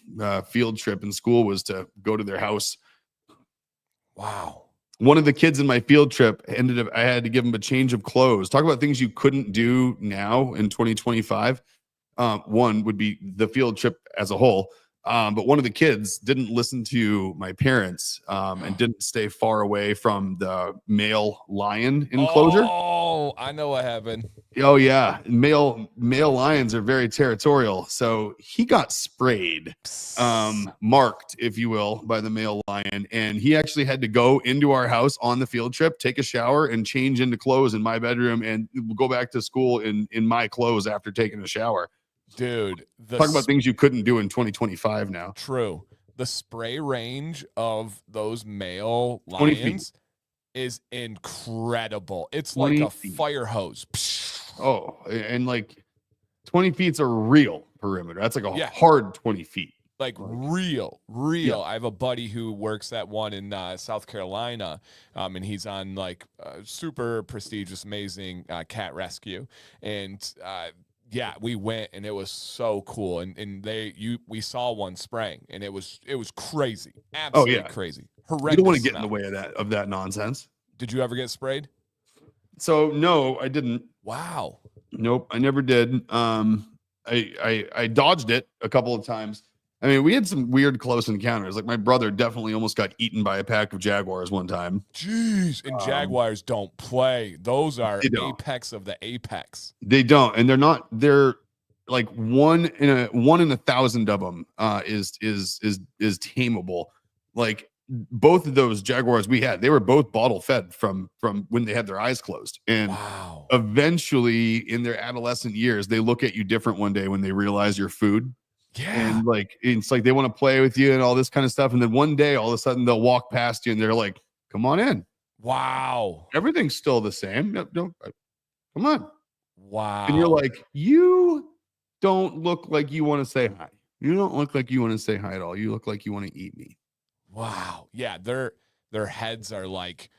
field trip in school was to go to their house. Wow. One of the kids in my field trip I had to give him a change of clothes. Talk about things you couldn't do now in 2025. One would be the field trip as a whole. But one of the kids didn't listen to my parents and didn't stay far away from the male lion enclosure. Oh, I know what happened. Oh yeah, male lions are very territorial. So he got sprayed, marked, if you will, by the male lion, and he actually had to go into our house on the field trip, take a shower, and change into clothes in my bedroom, and go back to school in my clothes after taking a shower. Dude, talk about things you couldn't do in 2025 now. True. The spray range of those male lions is incredible. It's like a fire hose. Oh, and like 20 feet's a real perimeter. That's like a hard 20 feet. Like real. Yeah. I have a buddy who works at one in South Carolina, and he's on like super prestigious, amazing cat rescue. And Yeah, we went and it was so cool. And we saw one spraying and it was crazy. Oh Absolutely yeah, crazy. you don't want Horrendous to get in the smell. way of that nonsense. Did you ever get sprayed? So no, I didn't. Wow. Nope, I never did. I dodged it a couple of times. I mean, we had some weird close encounters. Like my brother definitely almost got eaten by a pack of jaguars one time. Jeez. And jaguars don't play. Those are They don't. apex of the apex. They don't, and they're not. They're like one in 1,000 of them is tameable. Like both of those jaguars we had, they were both bottle fed from when they had their eyes closed, and Wow. eventually in their adolescent years, they look at you different one day when they realize you're food. Yeah. And like it's like they want to play with you and all this kind of stuff, and then one day all of a sudden they'll walk past you and they're like, "Come on in." Wow. Everything's still the same. No, come on. Wow. And you're like, you don't look like you want to say hi. You don't look like you want to say hi at all. You look like you want to eat me. wow. Yeah, their heads are like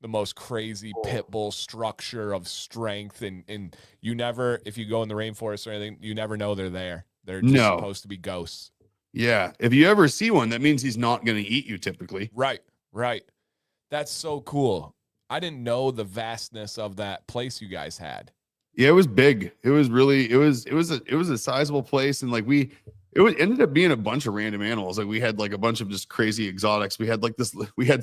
the most crazy pit bull structure of strength, and you never, if you go in the rainforest or anything, you never know they're there. They're just No. supposed to be ghosts. Yeah. If you ever see one, that means he's not going to eat you typically. Right. That's so cool. I didn't know the vastness of that place you guys had. Yeah, it was big. It was really, it was a sizable place. And like ended up being a bunch of random animals. Like we had like a bunch of just crazy exotics. We had like this, we had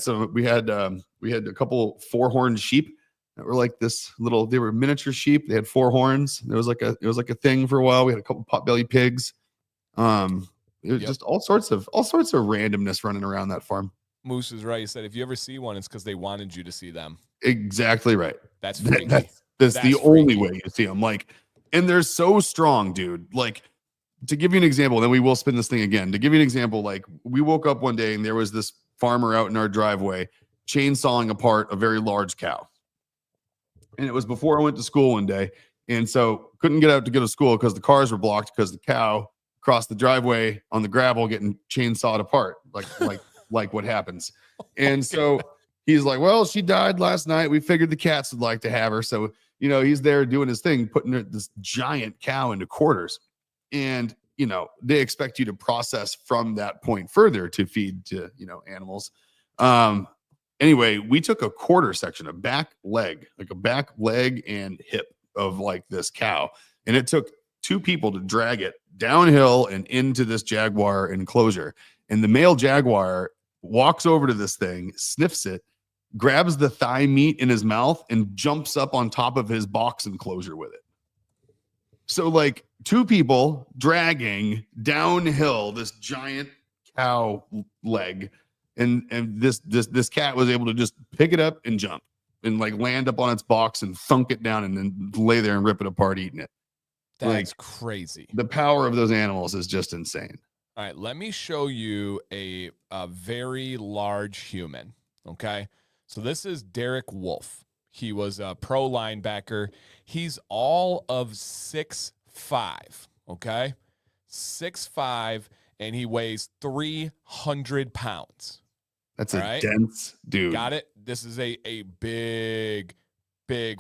a couple 4-horned sheep that were like this little, they were miniature sheep. They had 4 horns. It was like a thing for a while. We had a couple potbelly pigs. It was just all sorts of randomness running around that farm. Moose is right. He said, if you ever see one, it's because they wanted you to see them. Exactly right. That's freaky. That's the only way you see them. Like, and they're so strong, dude. Like, to give you an example, then we will spin this thing again. To give you an example, like we woke up one day and there was this farmer out in our driveway chainsawing apart a very large cow. And it was before I went to school one day. And so couldn't get out to go to school because the cars were blocked because the cow crossed the driveway on the gravel getting chainsawed apart, like what happens. And so he's like, well, she died last night. We figured the cats would like to have her. So, you know, he's there doing his thing, putting this giant cow into quarters. And, you know, they expect you to process from that point further to feed to, you know, animals. Anyway, we took a quarter section, a back leg and hip of like this cow. And it took 2 people to drag it downhill and into this jaguar enclosure. And the male jaguar walks over to this thing, sniffs it, grabs the thigh meat in his mouth, and jumps up on top of his box enclosure with it. So like 2 people dragging downhill this giant cow leg, and this cat was able to just pick it up and jump and like land up on its box and thunk it down and then lay there and rip it apart eating it. That's crazy. The power of those animals is just insane. All right, let me show you a very large human, okay? So this is Derek Wolf. He was a pro linebacker. He's all of 6'5", okay? 6'5", and he weighs 300 pounds. That's a dense dude. Got it? This is a big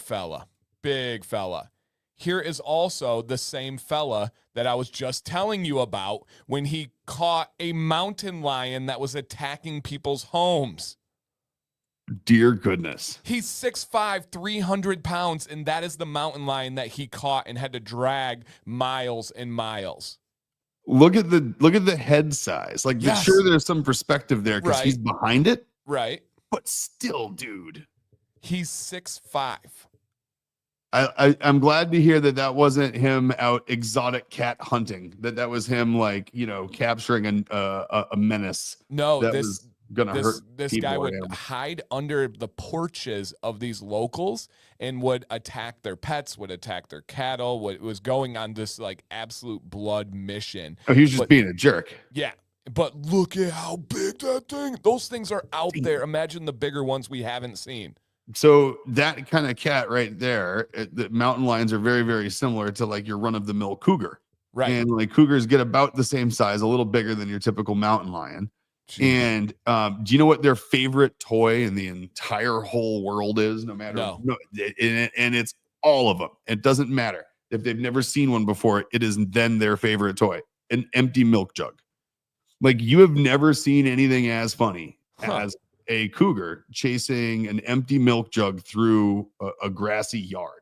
fella. Big fella. Here is also the same fella that I was just telling you about when he caught a mountain lion that was attacking people's homes. Dear goodness. He's 6'5", 300 pounds, and that is the mountain lion that he caught and had to drag miles and miles. Look at the head size. Like, Yes. Sure, there's some perspective there because Right. he's behind it. Right. But still, dude. He's 6'5". I'm glad to hear that wasn't him out exotic cat hunting. That was him, like, you know, capturing a menace. No, that was gonna hurt. This guy would hide under the porches of these locals and would attack their pets, would attack their cattle. Was going on this like absolute blood mission. Oh, he was just being a jerk. Yeah. But look at how big that thing. Those things are out there. Imagine the bigger ones we haven't seen. So that kind of cat right there, the mountain lions are very, very similar to like your run-of-the-mill cougar. Right. And like cougars get about the same size, a little bigger than your typical mountain lion. Jeez. And do you know what their favorite toy in the entire whole world is? No matter. No. And it's all of them. It doesn't matter. if they've never seen one before, it is then their favorite toy, an empty milk jug. Like, you have never seen anything as funny as a cougar chasing an empty milk jug through a grassy yard.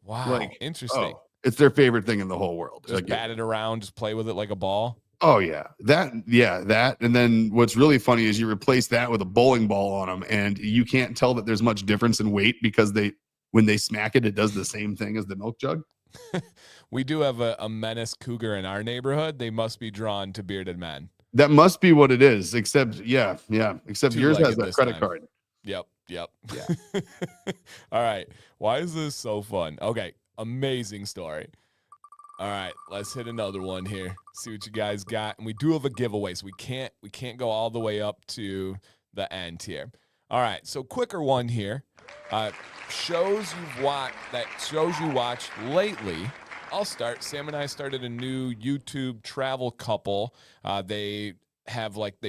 Wow, Like, interesting. it's their favorite thing in the whole world. Just bat it around, just play with it like a ball. Oh yeah, that. And then what's really funny is you replace that with a bowling ball on them, and you can't tell that there's much difference in weight because when they smack it, it does the same thing as the milk jug. We do have a menace cougar in our neighborhood. They must be drawn to bearded men. That must be what it is. Except Except yours has that credit card. Yep. Yeah. All right. Why is this so fun? Okay. Amazing story. All right, let's hit another one here. See what you guys got. And we do have a giveaway, so we can't go all the way up to the end here. All right, so quicker one here. Shows you watched lately. I'll start. Sam and I started a new YouTube travel couple. They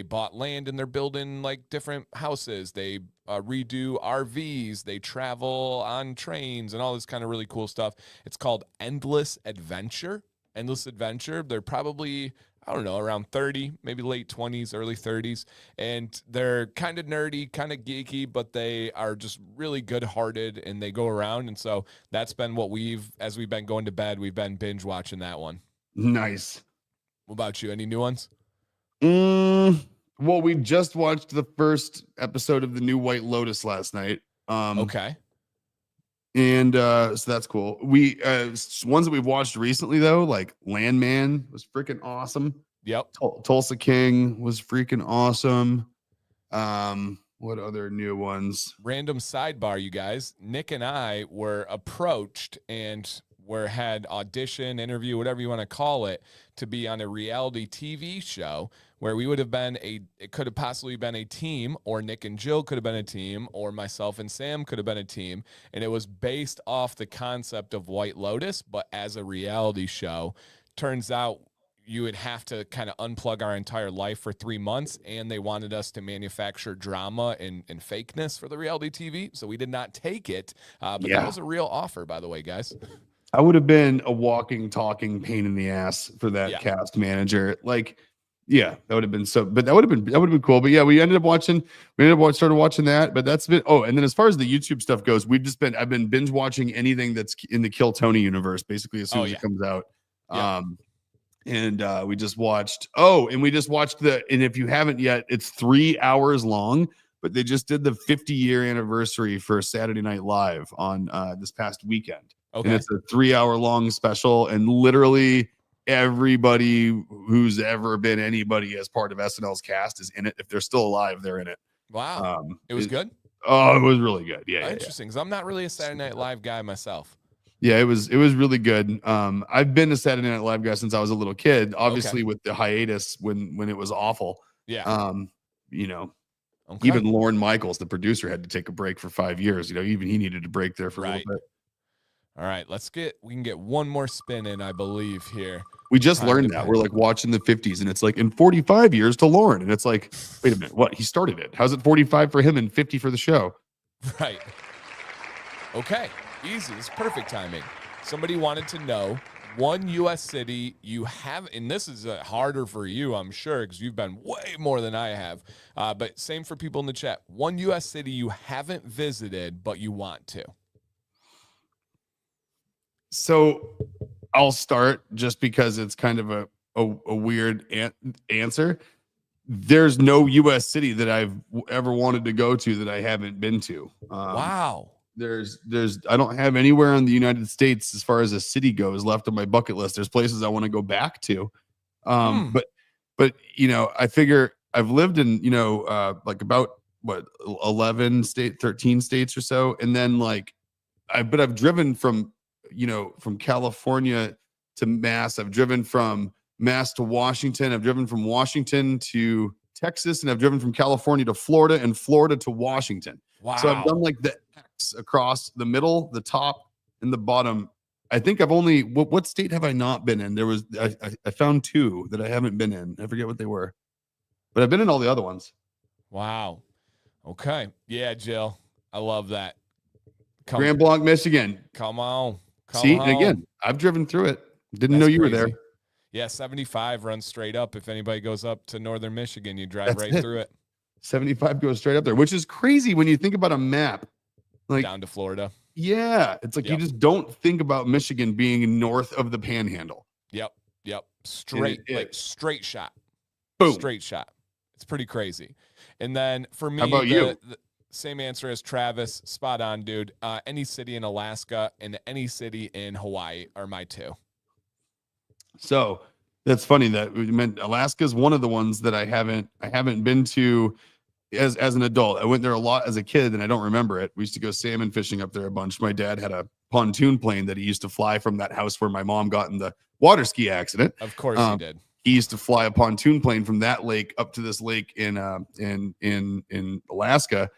bought land and they're building like different houses. They redo RVs. They travel on trains and all this kind of really cool stuff. It's called Endless Adventure. They're probably, I don't know, around 30, maybe late 20s, early 30s. And they're kind of nerdy, kind of geeky, but they are just really good-hearted and they go around. And so that's been what as we've been going to bed, we've been binge watching that one. Nice. What about you? Any new ones? Well, we just watched the first episode of the new White Lotus last night. Okay. And so that's cool. We ones that we've watched recently though, like Landman was freaking awesome. Yep. Tulsa King was freaking awesome. What other new ones? Random sidebar, you guys. Nick and I were approached and had audition, interview, whatever you want to call it, to be on a reality TV show where we would have been it could have possibly been a team, or Nick and Jill could have been a team, or myself and Sam could have been a team. And it was based off the concept of White Lotus, but as a reality show. Turns out you would have to kind of unplug our entire life for 3 months, and they wanted us to manufacture drama and fakeness for the reality TV. So we did not take it. But that was a real offer, by the way, guys. I would have been a walking, talking pain in the ass for that cast manager. Like, yeah, that would have been but that would have been cool. But yeah, we started watching that. But that's been, and then as far as the YouTube stuff goes, I've been binge watching anything that's in the Kill Tony universe, basically as soon as it comes out. And we just watched, and if you haven't yet, it's 3 hours long, but they just did the 50-year anniversary for Saturday Night Live on this past weekend. Okay. And it's a 3-hour long special, and literally everybody who's ever been anybody as part of SNL's cast is in it. If they're still alive, they're in it. Wow. It was good? Oh, it was really good. Yeah. Interesting, because I'm not really a Saturday Night Live guy myself. Yeah, it was really good. I've been a Saturday Night Live guy since I was a little kid, obviously with the hiatus when it was awful. Yeah. Even Lorne Michaels, the producer, had to take a break for 5 years. Even he needed a break there for a little bit. All right, we can get one more spin in, I believe, here. We just learned that. We're like watching the 50s, and it's like in 45 years to Lorne. And it's like, wait a minute, what? He started it. How's it 45 for him and 50 for the show? Right. Okay, easy. It's perfect timing. Somebody wanted to know one U.S. city you have, and this is harder for you, I'm sure, because you've been way more than I have. But same for people in the chat. One U.S. city you haven't visited, but you want to. So I'll start just because it's kind of a weird answer. There's no U.S. city that I've ever wanted to go to that I haven't been to. Wow. I don't have anywhere in the United States as far as a city goes left on my bucket list. There's places I want to go back to. But I figure I've lived in, like about 13 states or so. And then I've driven from California to Mass. I've driven from Mass to Washington. I've driven from Washington to Texas, and I've driven from California to Florida and Florida to Washington. Wow. So I've done like the X across the middle, the top, and the bottom. I think I've only, what state have I not been in? I found 2 that I haven't been in. I forget what they were, but I've been in all the other ones. Wow. Okay. Yeah, Jill. I love that. Grand Blanc, Michigan. Come on. Come See, and again, home. I've driven through it. Didn't know That's you were crazy. there. Yeah, 75 runs straight up. If anybody goes up to northern Michigan, you drive That's right it. through it. 75 goes straight up there, which is crazy when you think about a map. Like, Down to Florida. yeah, it's like you Yep. just don't think about Michigan being north of the Panhandle. Yep. Straight, And like straight shot. boom. Straight shot. It's pretty crazy. And then for me, How about you? the same answer as Travis. Spot on, dude. Any city in Alaska and any city in Hawaii are my two. So that's funny that we meant Alaska is one of the ones that I haven't been to as an adult. I went there a lot as a kid and I don't remember it. We used to go salmon fishing up there a bunch. My dad had a pontoon plane that he used to fly from that house where my mom got in the water ski accident. Of course he did. He used to fly a pontoon plane from that lake up to this lake in Alaska.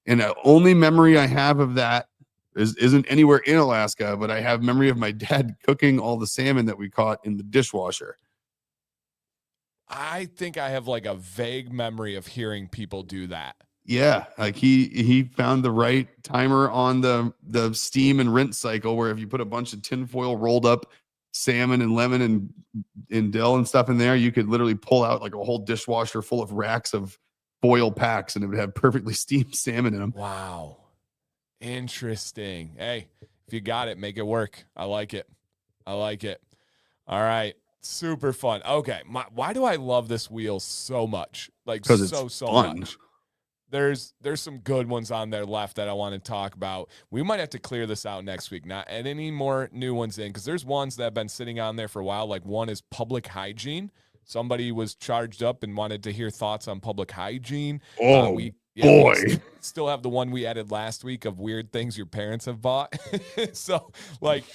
And the only memory I have of that isn't anywhere in Alaska, but I have memory of my dad cooking all the salmon that we caught in the dishwasher. I think I have like a vague memory of hearing people do that. Yeah, like he found the right timer on the steam and rinse cycle where if you put a bunch of tinfoil rolled up salmon and lemon and dill and stuff in there, you could literally pull out like a whole dishwasher full of racks of foil packs and it would have perfectly steamed salmon in them. Wow. Interesting. Hey, if you got it, make it work. I like it. All right. Super fun. Okay. Why do I love this wheel so much? Like so fun. much. There's some good ones on there left that I want to talk about. We might have to clear this out next week, not add any more new ones in, because there's ones that have been sitting on there for a while. Like one is public hygiene. Somebody was charged up and wanted to hear thoughts on public hygiene. Boy. We still have the one we added last week of weird things your parents have bought. So like,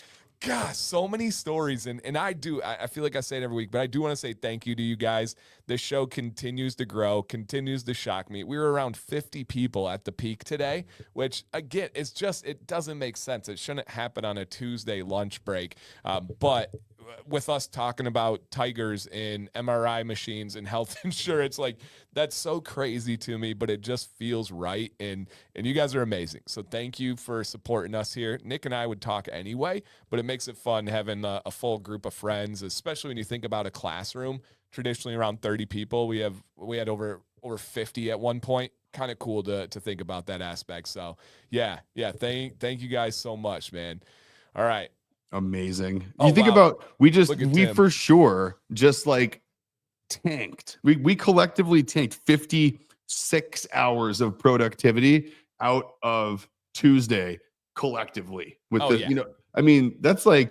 gosh, so many stories. And I feel like I say it every week, but I do want to say thank you to you guys. This show continues to grow, continues to shock me. We were around 50 people at the peak today, which again, it doesn't make sense. It shouldn't happen on a Tuesday lunch break. But with us talking about tigers and MRI machines and health insurance, like that's so crazy to me, but it just feels right. And you guys are amazing. So thank you for supporting us here. Nick and I would talk anyway, but it makes it fun having a full group of friends, especially when you think about a classroom, traditionally around 30 people. We had over 50 at one point. Kind of cool to think about that aspect. So yeah. Thank you guys so much, man. All right. Amazing. You think about we for sure just like tanked. We collectively tanked 56 hours of productivity out of Tuesday collectively with I mean, that's a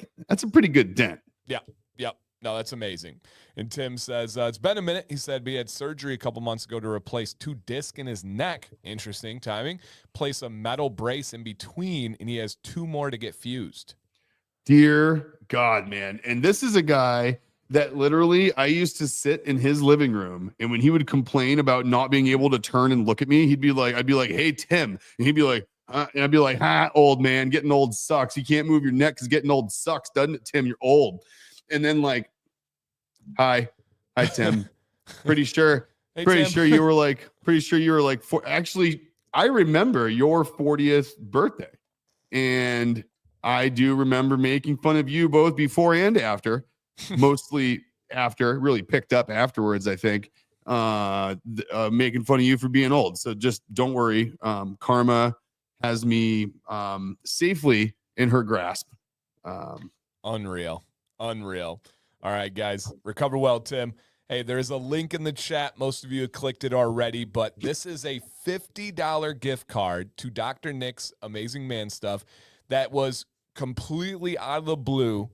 pretty good dent. Yep. No, that's amazing. And Tim says, it's been a minute. He said he had surgery a couple months ago to replace 2 discs in his neck. Interesting timing. Place a metal brace in between, and he has 2 more to get fused. Dear God, man. And this is a guy that literally I used to sit in his living room. And when he would complain about not being able to turn and look at me, I'd be like, hey, Tim. And he'd be like, and I'd be like, old man, getting old sucks. You can't move your neck because getting old sucks, doesn't it, Tim? You're old. And then like, hi, Tim. Pretty sure you were like, actually, I remember your 40th birthday. And I do remember making fun of you both before and after, mostly after, really picked up afterwards, I think, making fun of you for being old. So just don't worry. Karma has me safely in her grasp. Unreal. All right, guys, recover well, Tim. Hey, there's a link in the chat. Most of you have clicked it already, but this is a $50 gift card to Dr. Nick's Amazing Man Stuff that was completely out of the blue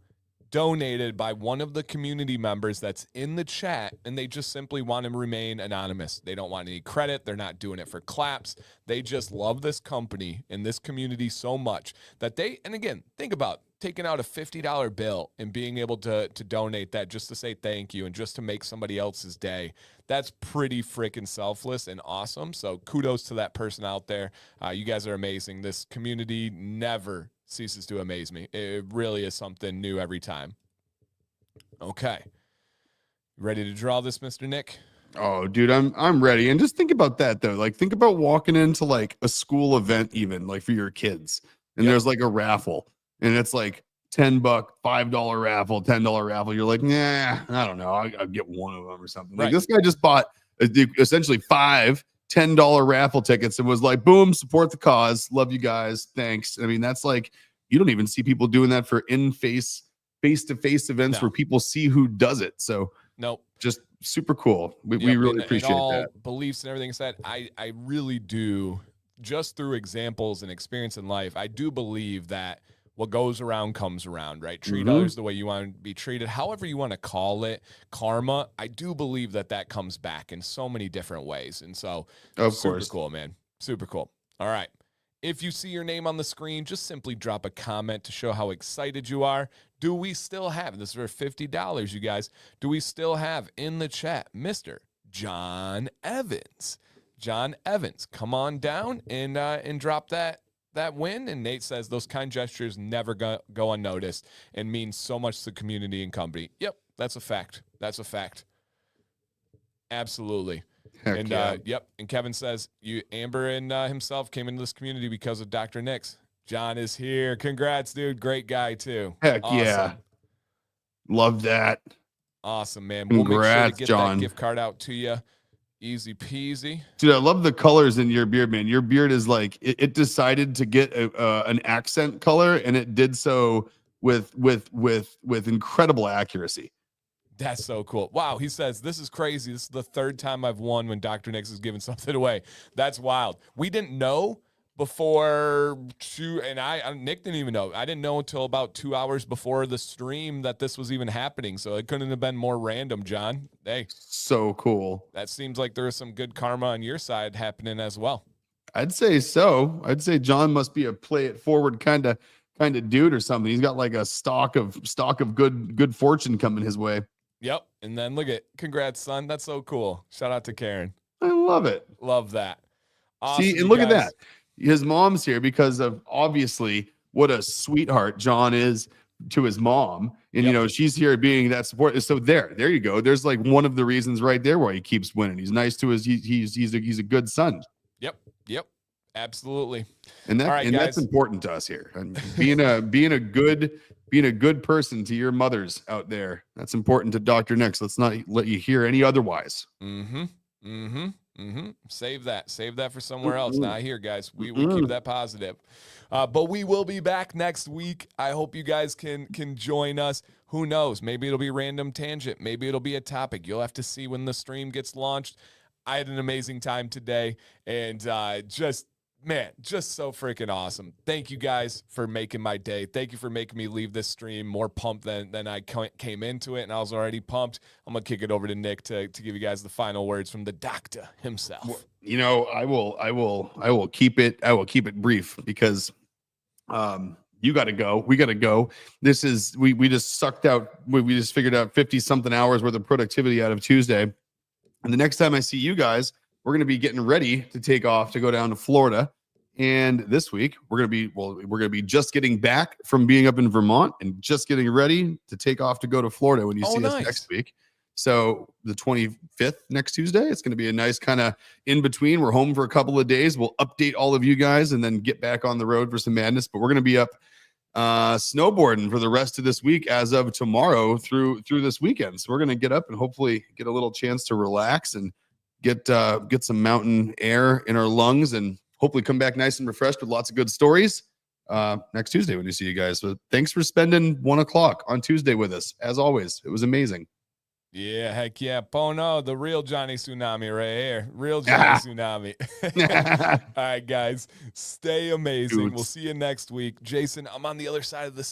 donated by one of the community members that's in the chat, and they just simply want to remain anonymous. They don't want any credit. They're not doing it for claps. They just love this company and this community so much that and again, think about taking out a $50 bill and being able to donate that just to say thank you and just to make somebody else's day. That's pretty freaking selfless and awesome. So kudos to that person out there. You guys are amazing. This community never ceases to amaze me. It really is something new every time. Okay. Ready to draw this, Mr. Nick? Oh, dude, I'm ready. And just think about that though. Like think about walking into like a school event, even like for your kids, and there's like a raffle, and it's like $10, $5 raffle, $10 raffle. You're like, nah, I don't know. I'll get one of them or something. Like Right. this guy just bought essentially 5 $10 raffle tickets and was like, boom, support the cause. Love you guys. Thanks. I mean, that's like, you don't even see people doing that for face-to-face events where people see who does it. So nope. Just super cool. We really appreciate all that. Beliefs and everything said, I really do, just through examples and experience in life, I do believe that what goes around comes around, right? Treat others the way you want to be treated, however you want to call it, karma. I do believe that comes back in so many different ways. And so, super cool, man. Super cool. All right. If you see your name on the screen, just simply drop a comment to show how excited you are. Do we still have, this is for $50, you guys, do we still have in the chat Mr. John Evans? John Evans, come on down and drop that win. And Nate says those kind gestures never go unnoticed and mean so much to the community and company. Yep, that's a fact. That's a fact. Absolutely. Heck and yeah. Yep. And Kevin says Amber and himself came into this community because of Dr. Nix. John is here. Congrats, dude. Great guy too. Heck yeah. Love that. Awesome, man. Congrats, we'll make sure to get John. that gift card out to you. Easy peasy. Dude, I love the colors in your beard, man. Your beard is like, it decided to get an accent color, and it did so with incredible accuracy. That's so cool. Wow. He says, this is crazy. This is the third time I've won when Dr. Nix has given something away. That's wild. We didn't know before Nick didn't even know. I didn't know until about 2 hours before the stream that this was even happening. So it couldn't have been more random, John. Hey, so cool. That seems like there is some good karma on your side happening as well. I'd say so. I'd say John must be a play it forward kind of dude or something. He's got like a stock of good fortune coming his way. Yep. And then look at, congrats, son. That's so cool. Shout out to Karen. I love it. Love that. Awesome, see, and look at that. His mom's here because of obviously what a sweetheart John is to his mom. And, you know, she's here being that support. So there you go. There's like one of the reasons right there why he keeps winning. He's nice to his, he's a good son. Yep. Absolutely. And that, and that's important to us here. And being a good person to your mothers out there. That's important to Dr. Nix. Let's not let you hear any otherwise. Save that for somewhere else. Not here, guys. We keep that positive. But we will be back next week. I hope you guys can join us. Who knows? Maybe it'll be random tangent. Maybe it'll be a topic. You'll have to see when the stream gets launched. I had an amazing time today, and just so freaking awesome. Thank you guys for making my day. Thank you for making me leave this stream more pumped than I came into it, and I was already pumped. I'm gonna kick it over to Nick to give you guys the final words from the doctor himself. You know, I will keep it brief because you got to go. We got to go. This is we just sucked out. We just figured out 50 something hours worth of productivity out of Tuesday. And the next time I see you guys, we're going to be getting ready to take off to go down to Florida. And this week we're going to be just getting back from being up in Vermont and just getting ready to take off to go to Florida when you see us next week. So the 25th, next Tuesday, it's going to be a nice kind of in between. We're home for a couple of days. We'll update all of you guys and then get back on the road for some madness. But we're going to be up snowboarding for the rest of this week as of tomorrow through this weekend. So we're going to get up and hopefully get a little chance to relax and get some mountain air in our lungs and hopefully come back nice and refreshed with lots of good stories next Tuesday when we see you guys. So thanks for spending 1 o'clock on Tuesday with us. As always, it was amazing. Yeah, heck yeah. Pono, the real Johnny Tsunami right here. Real Johnny Tsunami. All right, guys, stay amazing. We'll see you next week. Jason, I'm on the other side of the